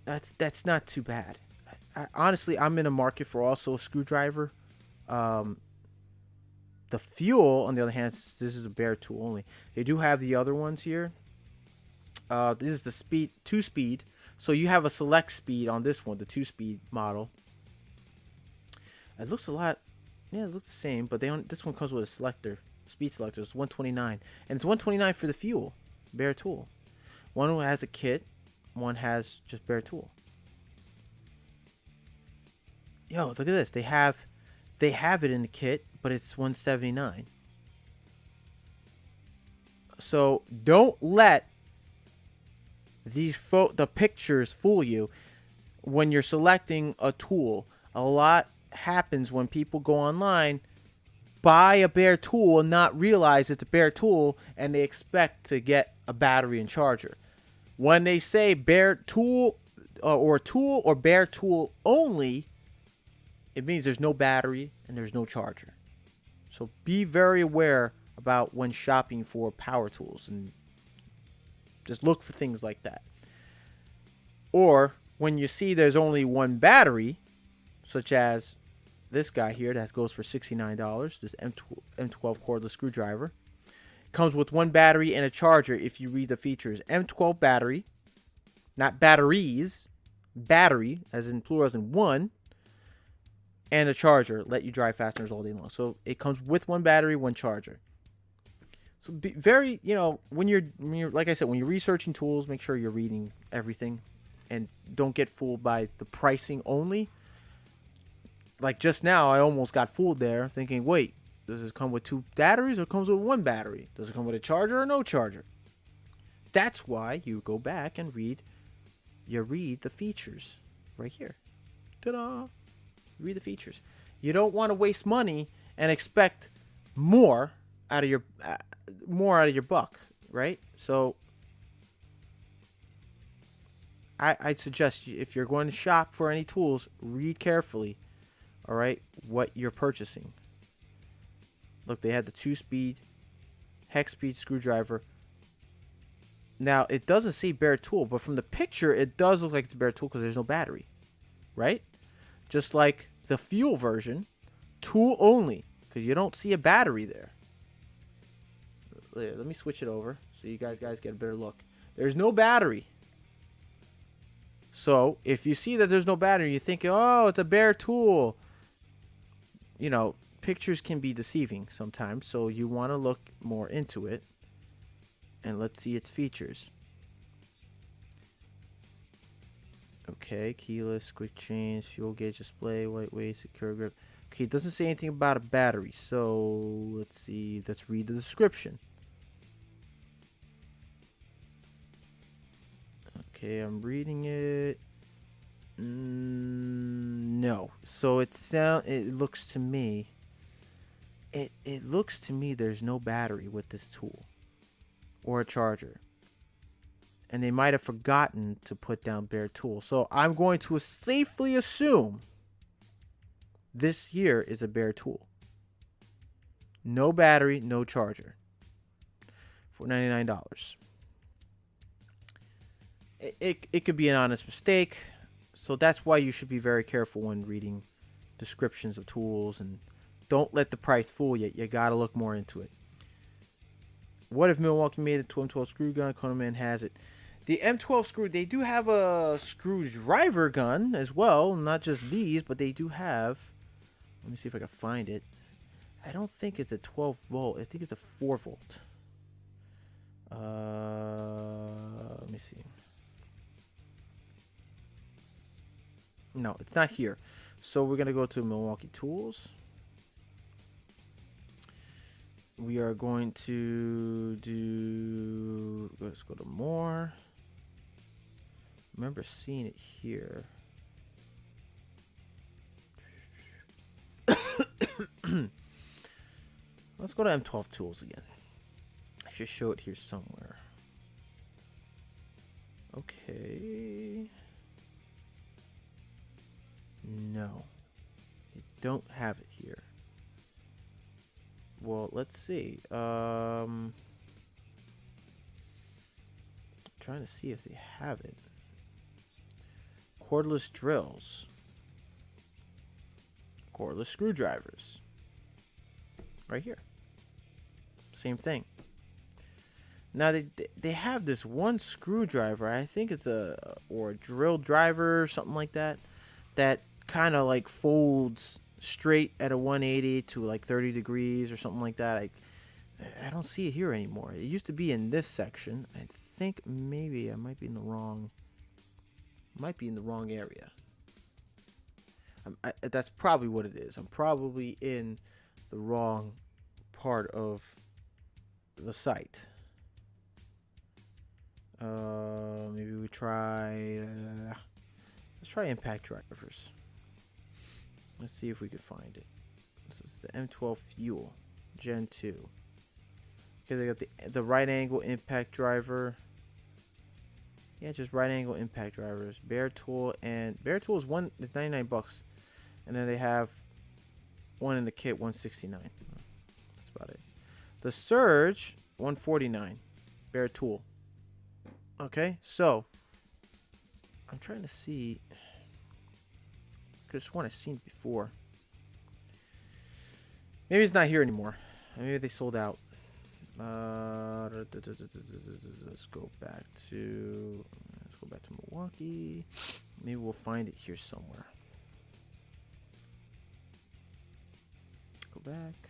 That's not too bad. Honestly, I'm in a market for also a screwdriver. The fuel, on the other hand, this is a bare tool only. They do have the other ones here. This is the speed 2-speed. So you have a select speed on this one, the 2-speed model. It looks a lot. Yeah, it looks the same, but this one comes with a selector, speed selector. It's 129, and it's 129 for the fuel, bare tool. One has a kit, one has just bare tool. Yo, look at this. They have it in the kit, but it's 179. So don't let the pictures fool you when you're selecting a tool. A lot happens when people go online, buy a bare tool and not realize it's a bare tool, and they expect to get a battery and charger. When they say bare tool or tool or bare tool only, it means there's no battery and there's no charger. So be very aware about when shopping for power tools, and just look for things like that. Or when you see there's only 1 battery, such as this guy here that goes for $69, this M12 cordless screwdriver. Comes with 1 battery and a charger if you read the features. M12 battery, not batteries, battery, as in plural as in 1, and a charger. Let you drive fasteners all day long. So it comes with 1 battery, 1 charger. So be very, when you're like I said, when you're researching tools, make sure you're reading everything, and don't get fooled by the pricing only. Like just now, I almost got fooled there, thinking, wait, does this come with 2 batteries or comes with 1 battery? Does it come with a charger or no charger? That's why you go back and read the features right here. Ta-da! Read the features. You don't want to waste money and expect more out of your buck, right? So I'd suggest if you're going to shop for any tools, read carefully. All right, what you're purchasing. Look, they had the 2-speed hex speed screwdriver. Now, it doesn't say bare tool, but from the picture, it does look like it's a bare tool because there's no battery, right? Just like the fuel version, tool only, because you don't see a battery there. Let me switch it over so you guys get a better look. There's no battery. So, if you see that there's no battery, you think, oh, it's a bare tool. Pictures can be deceiving sometimes, so you want to look more into it. And let's see its features. Okay, keyless, quick change, fuel gauge display, lightweight, secure grip. Okay, it doesn't say anything about a battery, so let's see. Let's read the description. Okay, I'm reading it. No. So it looks to me. It looks to me there's no battery with this tool, or a charger, and they might have forgotten to put down bare tool. So I'm going to safely assume this here is a bare tool. No battery, no charger. For $99. It could be an honest mistake. So that's why you should be very careful when reading descriptions of tools, and don't let the price fool you. You got to look more into it. What if Milwaukee made a 12 screw gun? Conan has it. The M12 screw, they do have a screwdriver gun as well. Not just these, but they do have. Let me see if I can find it. I don't think it's a 12 volt. I think it's a 4 volt. Let me see. No, it's not here. So we're going to go to Milwaukee Tools. We are going to do, let's go to more. Remember seeing it here. Let's go to M12 Tools again. I should show it here somewhere. Okay. No. I don't have it here. Well, let's see. Trying to see if they have it. Cordless drills. Cordless screwdrivers. Right here. Same thing. Now they have this one screwdriver. I think it's a drill driver or something like that. That kind of like folds straight at a 180 to like 30 degrees or something like that. I don't see it here anymore. It used to be in this section. I think maybe I might be in the wrong area. That's probably what it is. I'm probably in the wrong part of the site. Maybe we try. Let's try impact drivers. Let's see if we can find it. This is the M12 Fuel Gen 2. Okay, they got the right angle impact driver. Yeah, just right angle impact drivers. Bare tool is 99 bucks. And then they have one in the kit, 169. That's about it. The Surge, 149. Bare tool. Okay, so I'm trying to see. I could have sworn I've seen it before. Maybe it's not here anymore. Maybe they sold out. Let's go back to Milwaukee. Maybe we'll find it here somewhere. Go back.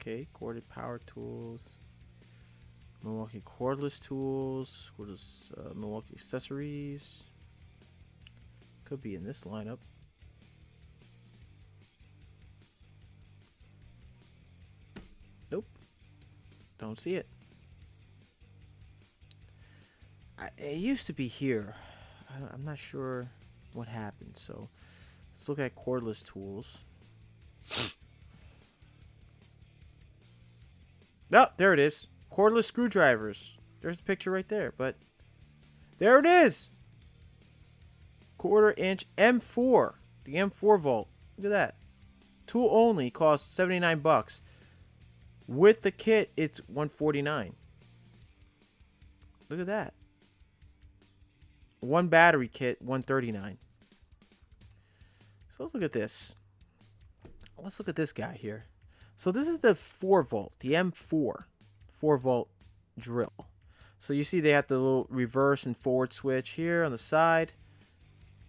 Okay, corded power tools. Milwaukee cordless tools. Milwaukee accessories. Could be in this lineup. Nope. Don't see it. It used to be here. I'm not sure what happened. So let's look at cordless tools. Oh, there it is. Cordless screwdrivers. There's the picture right there. But there it is. 1/4 inch M4. The M4 volt. Look at that. Tool only costs 79 bucks. With the kit, it's 149. Look at that. One battery kit, 139. So let's look at this. Let's look at this guy here. So this is the 4 volt, the M4 4 volt drill. So you see they have the little reverse and forward switch here on the side.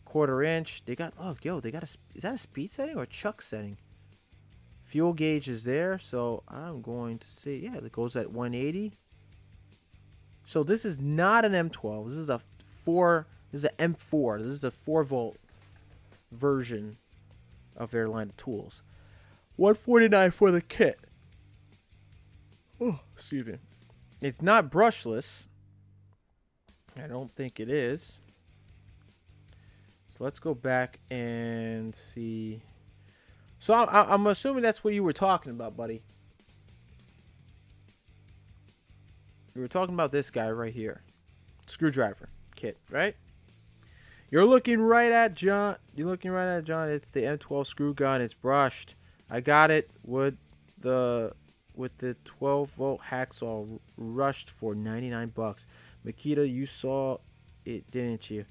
1/4 inch. They got, oh, yo, they got is that a speed setting or a chuck setting? Fuel gauge is there, so I'm going to say, yeah, it goes at 180. So this is not an M12. This is a this is an M4. This is the 4 volt version of their line of tools. 149 for the kit. Oh, excuse me. It's not brushless. I don't think it is. So let's go back and see. So I'm assuming that's what you were talking about, buddy. You were talking about this guy right here. Screwdriver kit, right? You're looking right at John. You're looking right at John. It's the M12 screw gun. It's brushed. I got it with the 12 volt hacksaw, rushed for 99 bucks. Makita, you saw it, didn't you?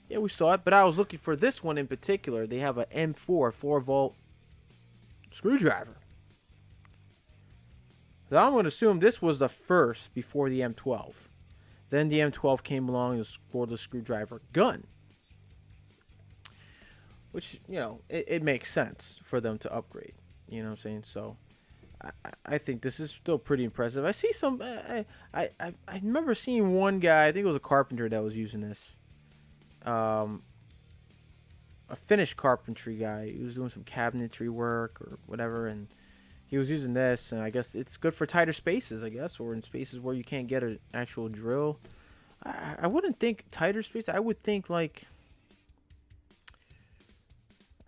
Yeah, we saw it, but I was looking for this one in particular. They have an M4 4 volt screwdriver. But I'm going to assume this was the first before the M12. Then the M12 came along for the screwdriver gun. Which, you know, it makes sense for them to upgrade. You know what I'm saying? So, I think this is still pretty impressive. I see some... I remember seeing one guy, I think it was a carpenter that was using this. A Finnish carpentry guy. He was doing some cabinetry work or whatever, and he was using this, and I guess it's good for tighter spaces, I guess, or in spaces where you can't get an actual drill. I wouldn't think tighter space. I would think, like,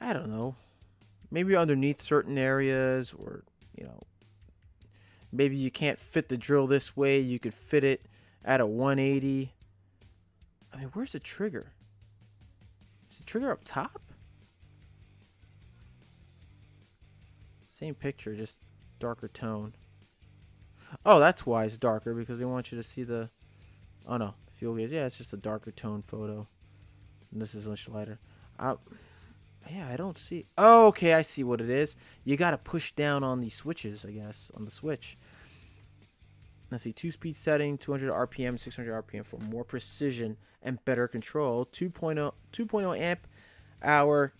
I don't know, maybe underneath certain areas, or, you know, maybe you can't fit the drill this way. You could fit it at a 180. I mean, where's the trigger? Is the trigger up top? Same picture, just darker tone. Oh, that's why it's darker, because they want you to see the... Oh, no. Fuel gauge. Yeah, it's just a darker tone photo. And this is much lighter. Yeah, I don't see... Oh, okay, I see what it is. You got to push down on the switches, I guess, on the switch. Let's see. 2-speed setting, 200 RPM, 600 RPM for more precision and better control. 2.0 amp hour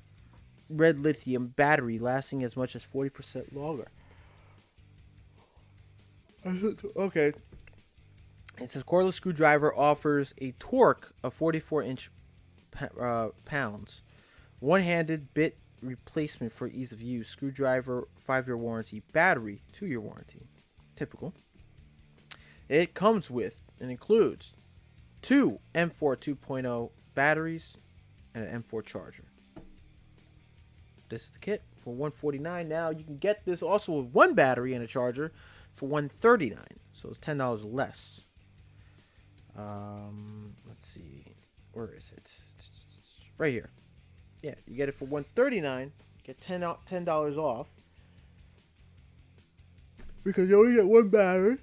red lithium battery lasting as much as 40% longer. Okay. It says cordless screwdriver offers a torque of 44 pounds. One-handed bit replacement for ease of use. Screwdriver 5-year warranty. Battery 2-year warranty. Typical. It comes with and includes 2 M4 2.0 batteries and an M4 charger. This is the kit for $149. Now you can get this also with 1 battery and a charger for $139. So it's $10 less. Let's see, where is it? Right here. Yeah, you get it for $139. Get $10 off because you only get 1 battery.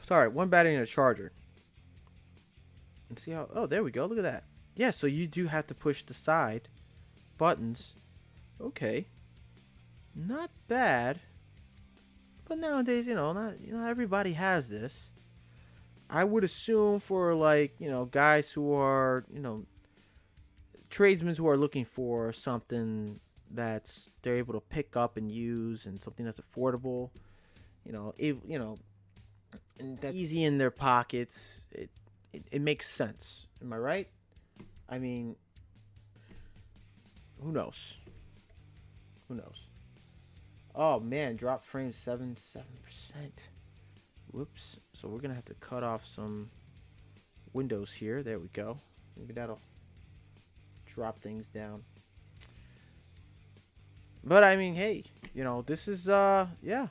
Sorry, 1 battery and a charger. And see how? Oh, there we go. Look at that. Yeah, so you do have to push the side buttons. Okay, not bad. But nowadays, not everybody has this. I would assume for, like, guys who are, tradesmen who are looking for something that's they're able to pick up and use, and something that's affordable, and that's easy in their pockets. It makes sense. Am I right? I mean, who knows? Who knows? Oh man, drop frame 7%. Whoops. So we're gonna have to cut off some windows here. There we go. Maybe that'll drop things down. But I mean, hey, this is yeah.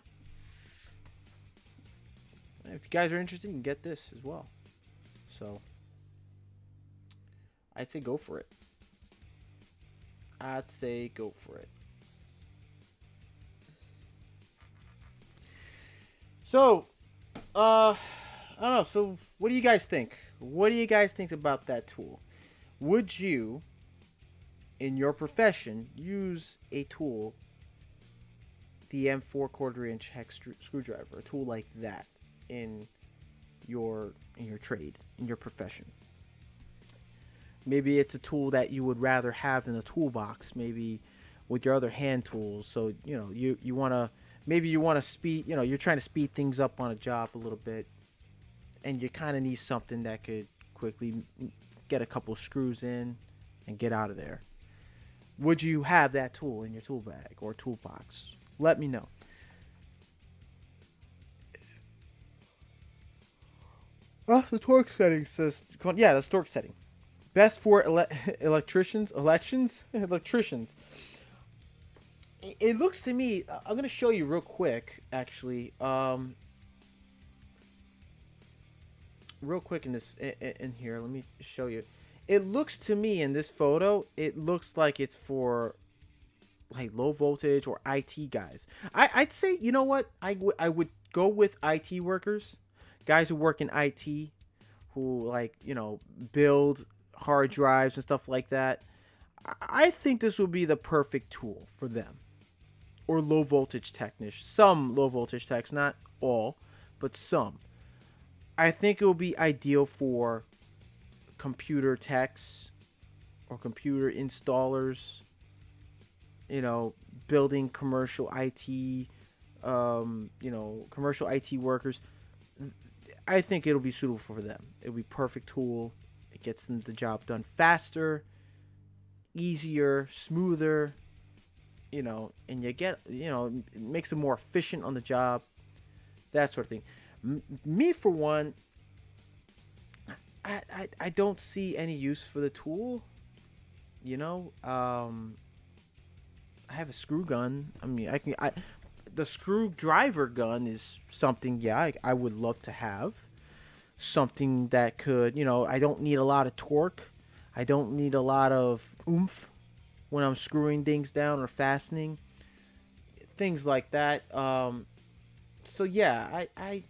If you guys are interested, you can get this as well. So I'd say go for it. I'd say go for it. So, I don't know. So, what do you guys think? What do you guys think about that tool? Would you, in your profession, use a tool, the M4 1/4-inch hex screwdriver, a tool like that in your trade, in your profession? Maybe it's a tool that you would rather have in the toolbox, maybe with your other hand tools. So, you want to... Maybe you want to speed, you're trying to speed things up on a job a little bit, and you kind of need something that could quickly get a couple screws in and get out of there. Would you have that tool in your tool bag or toolbox? Let me know. Oh, the torque setting says, yeah, that's torque setting. Best for electricians. It looks to me, I'm going to show you real quick, actually. Real quick in here, let me show you. It looks to me in this photo, it looks like it's for like low voltage or IT guys. I'd say, you know what? I would go with IT workers, guys who work in IT, who build hard drives and stuff like that. I think this would be the perfect tool for them. or low voltage technicians. Some low voltage techs, not all, but some. I think it will be ideal for computer techs or computer installers, building commercial IT, commercial IT workers. I think it'll be suitable for them. It'll be a perfect tool. It gets them the job done faster, easier, smoother, and you get, it makes them more efficient on the job, that sort of thing. Me, for one, I don't see any use for the tool. I have a screw gun. I mean, the screwdriver gun is something, yeah, I would love to have. Something that could, I don't need a lot of torque. I don't need a lot of oomph when I'm screwing things down or fastening. Things like that. So yeah, I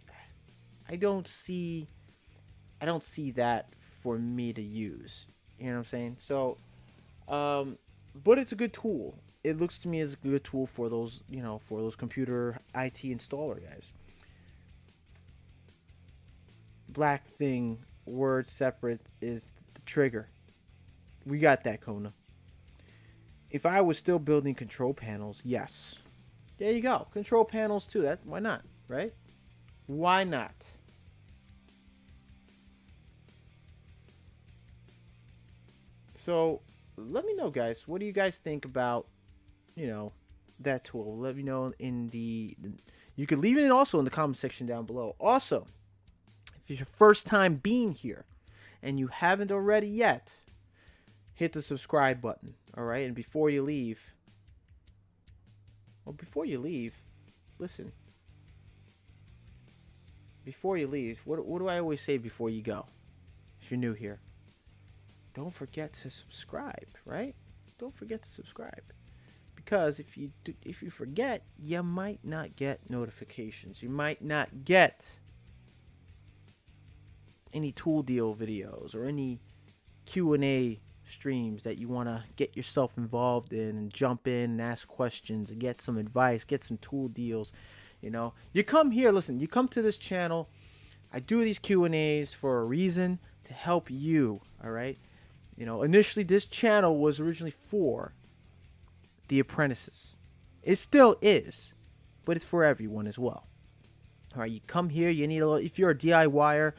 don't see that for me to use. You know what I'm saying? So, but it's a good tool. It looks to me as a good tool for those, for those computer IT installer guys. Black thing, word separate, is the trigger. We got that, Kona. If I was still building control panels, yes. There you go. Control panels too. Why not, right? Why not? So, let me know, guys. What do you guys think about, that tool? Let me know in you can leave it also in the comment section down below. Also, if it's your first time being here and you haven't already yet, hit the subscribe button, all right? And before you leave, listen. Before you leave, what do I always say before you go? If you're new here, don't forget to subscribe, right? Don't forget to subscribe. Because if you forget, you might not get notifications. You might not get any tool deal videos or any Q&A streams that you want to get yourself involved in and jump in and ask questions and get some advice, get some tool deals. You come here, listen, you come to this channel. I do these Q&As for a reason, to help you, all right? Initially this channel was originally for the apprentices. It still is, but it's for everyone as well. All right, you come here, you need if you're a DIYer,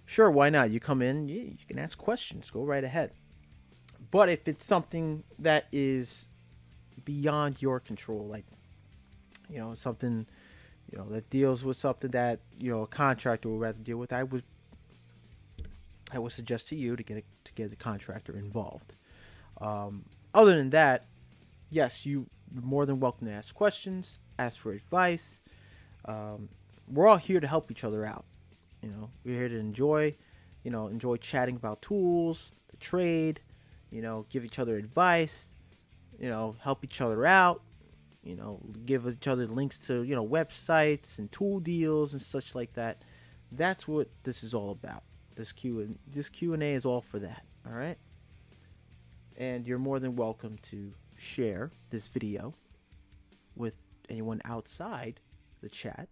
sure, why not? You come in, you can ask questions, go right ahead. But if it's something that is beyond your control, like, something, that deals with something that, a contractor would rather deal with, I would suggest to you to get a contractor involved. Other than that, yes, you're more than welcome to ask questions, ask for advice. We're all here to help each other out. We're here to enjoy chatting about tools, the trade, give each other advice, help each other out, give each other links to, websites and tool deals and such like that. That's what this is all about. This Q&A is all for that, all right? And you're more than welcome to share this video with anyone outside the chat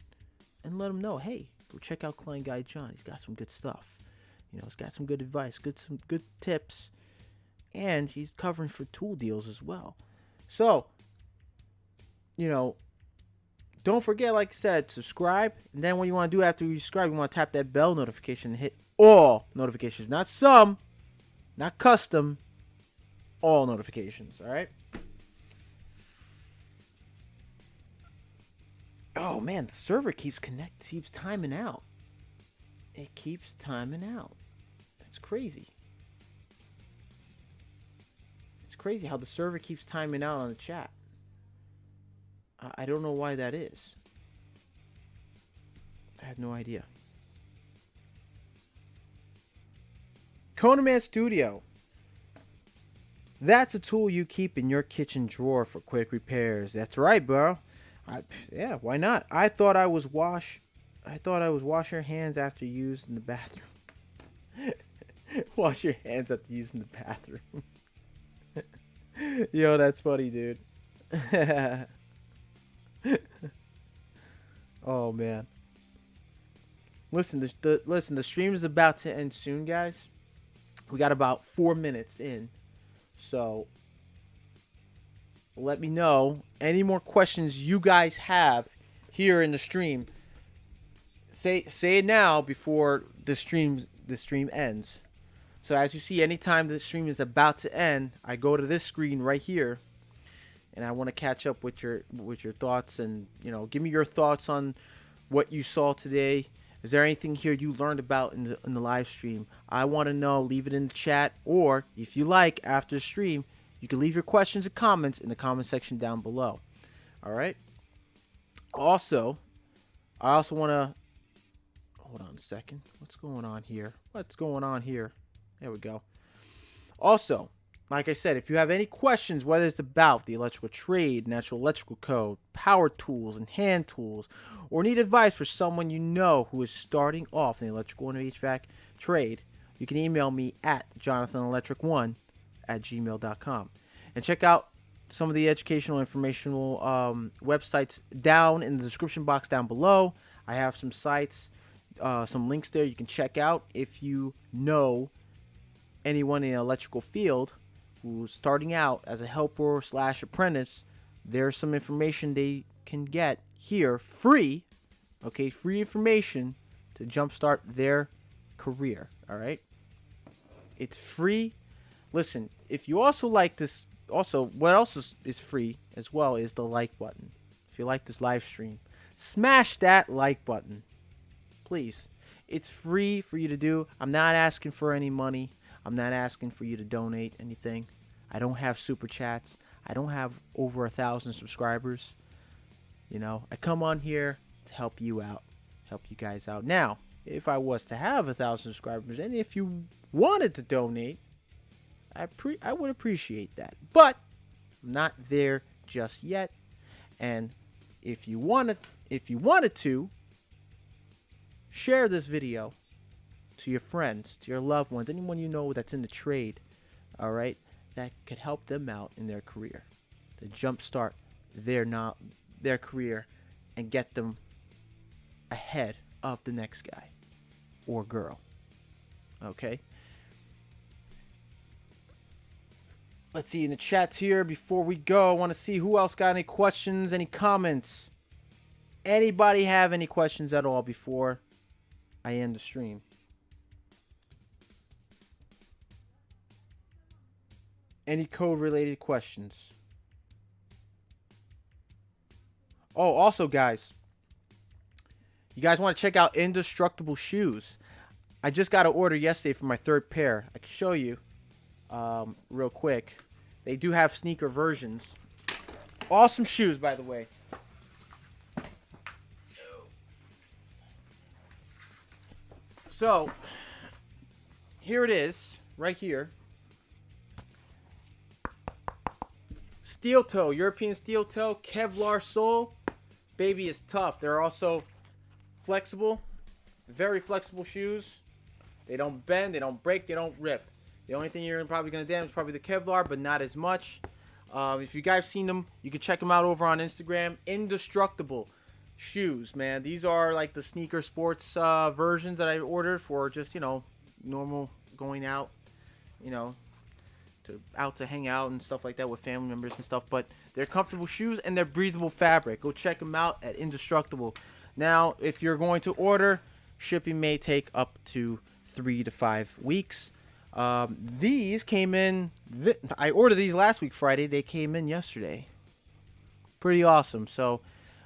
and let them know, hey, go check out Client Guy John. He's got some good stuff. He's got some good advice, some good tips, and he's covering for tool deals as well. So, don't forget, like I said, subscribe. And then what you want to do after you subscribe, you want to tap that bell notification and hit all notifications. Not some, not custom, all notifications, all right? Oh, man, the server keeps timing out. It keeps timing out. It's crazy. It's crazy how the server keeps timing out on the chat. I don't know why that is. I have no idea. Conaman Studio. That's a tool you keep in your kitchen drawer for quick repairs. That's right, bro. Yeah, why not? I thought I was wash your hands after used in the bathroom. Wash your hands after using the bathroom. Yo, that's funny, dude. Oh man. Listen, the stream is about to end soon, guys. We got about 4 minutes in. So let me know any more questions you guys have here in the stream. Say it now before the stream ends. So as you see, anytime the stream is about to end, I go to this screen right here, and I want to catch up with your thoughts, and give me your thoughts on what you saw today. Is there anything here you learned about in the live stream? I want to know. Leave it in the chat, or if you like, after the stream, you can leave your questions and comments in the comment section down below. All right. Also, I also want to hold on a second. What's going on here? There we go. Also, like I said, if you have any questions, whether it's about the electrical trade, natural electrical code, power tools, and hand tools, or need advice for someone you know who is starting off in the electrical and HVAC trade, you can email me at jonathalelectric1@gmail.com. And check out some of the educational informational websites down in the description box down below. I have some sites, some links there you can check out if you know anyone in the electrical field who's starting out as a helper / apprentice. There's some information they can get here free, okay, free information to jumpstart their career. All right, it's free. Listen, if you also like this, also what else is free as well is the like button. If you like this live stream, smash that like button, please. It's free for you to do. I'm not asking for any money. I'm not asking for you to donate anything. I don't have super chats. I don't have over 1,000 subscribers. I come on here to help you out, help you guys out. Now, if I was to have 1,000 subscribers, and if you wanted to donate, I would appreciate that. But I'm not there just yet. And if you wanted to share this video to your friends, to your loved ones, anyone you know that's in the trade, all right, that could help them out in their career, to jumpstart their career and get them ahead of the next guy or girl. Okay. Let's see in the chats here before we go. I want to see who else got any questions, any comments. Anybody have any questions at all before I end the stream? Any code related questions? Oh, also guys, you guys want to check out Indestructible shoes. I just got an order yesterday for my 3rd pair. I can show you real quick. They do have sneaker versions. Awesome shoes, by the way. So, here it is, right here. Steel toe, European steel toe, Kevlar sole. Baby is tough. They're also flexible, very flexible shoes. They don't bend, they don't break, they don't rip. The only thing you're probably going to damage is probably the Kevlar, but not as much. If you guys seen them, you can check them out over on Instagram. Indestructible shoes, man. These are like the sneaker sports versions that I ordered for just, normal going out, to hang out and stuff like that with family members and stuff. But they're comfortable shoes and they're breathable fabric. Go check them out at Indestructible. Now, if you're going to order, shipping may take up to 3 to 5 weeks. These came in. I ordered these last week Friday. They came in yesterday. Pretty awesome. So,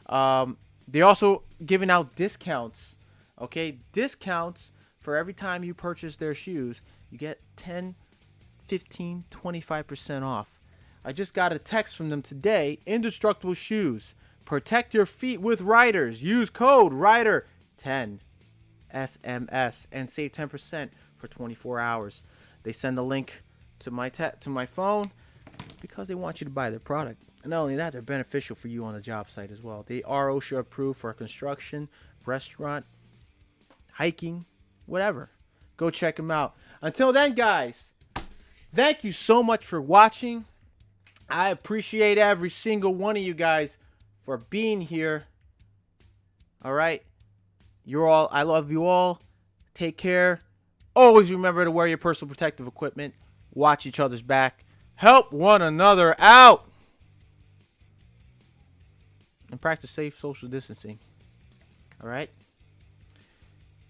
they're also giving out discounts. Okay, discounts for every time you purchase their shoes. You get 10, 15, 25% off. I just got a text from them today. Indestructible shoes. Protect your feet with Riders. Use code RIDER10 SMS and save 10% for 24 hours. They send a link to my phone because they want you to buy their product. And not only that, they're beneficial for you on the job site as well. They are OSHA approved for construction, restaurant, hiking, whatever. Go check them out. Until then, guys, thank you so much for watching. I appreciate every single one of you guys for being here. All right. I love you all. Take care. Always remember to wear your personal protective equipment. Watch each other's back. Help one another out. And practice safe social distancing. All right.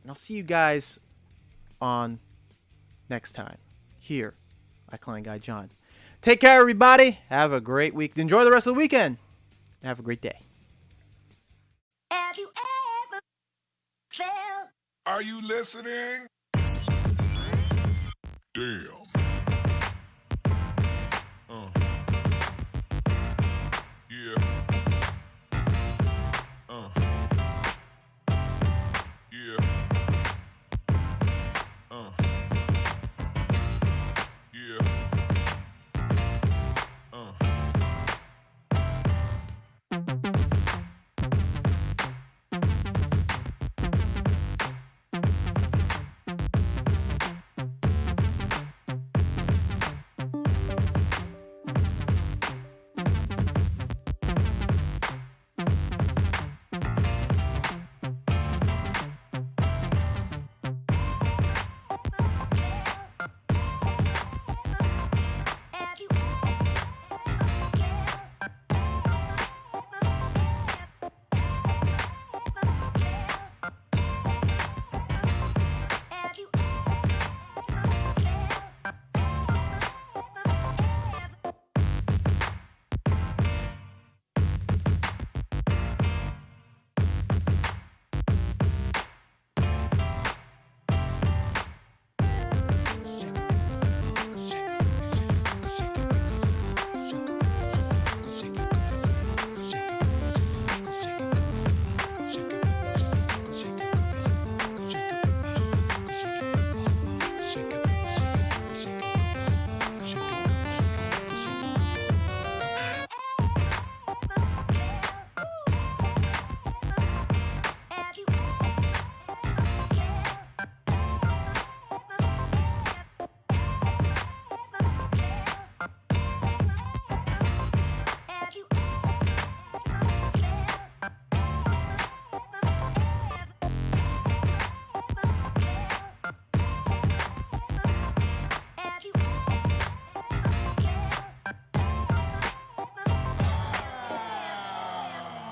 And I'll see you guys on next time here at Klein Guy John. Take care, everybody. Have a great week. Enjoy the rest of the weekend. And have a great day. Have you ever felt? Are you listening? Damn.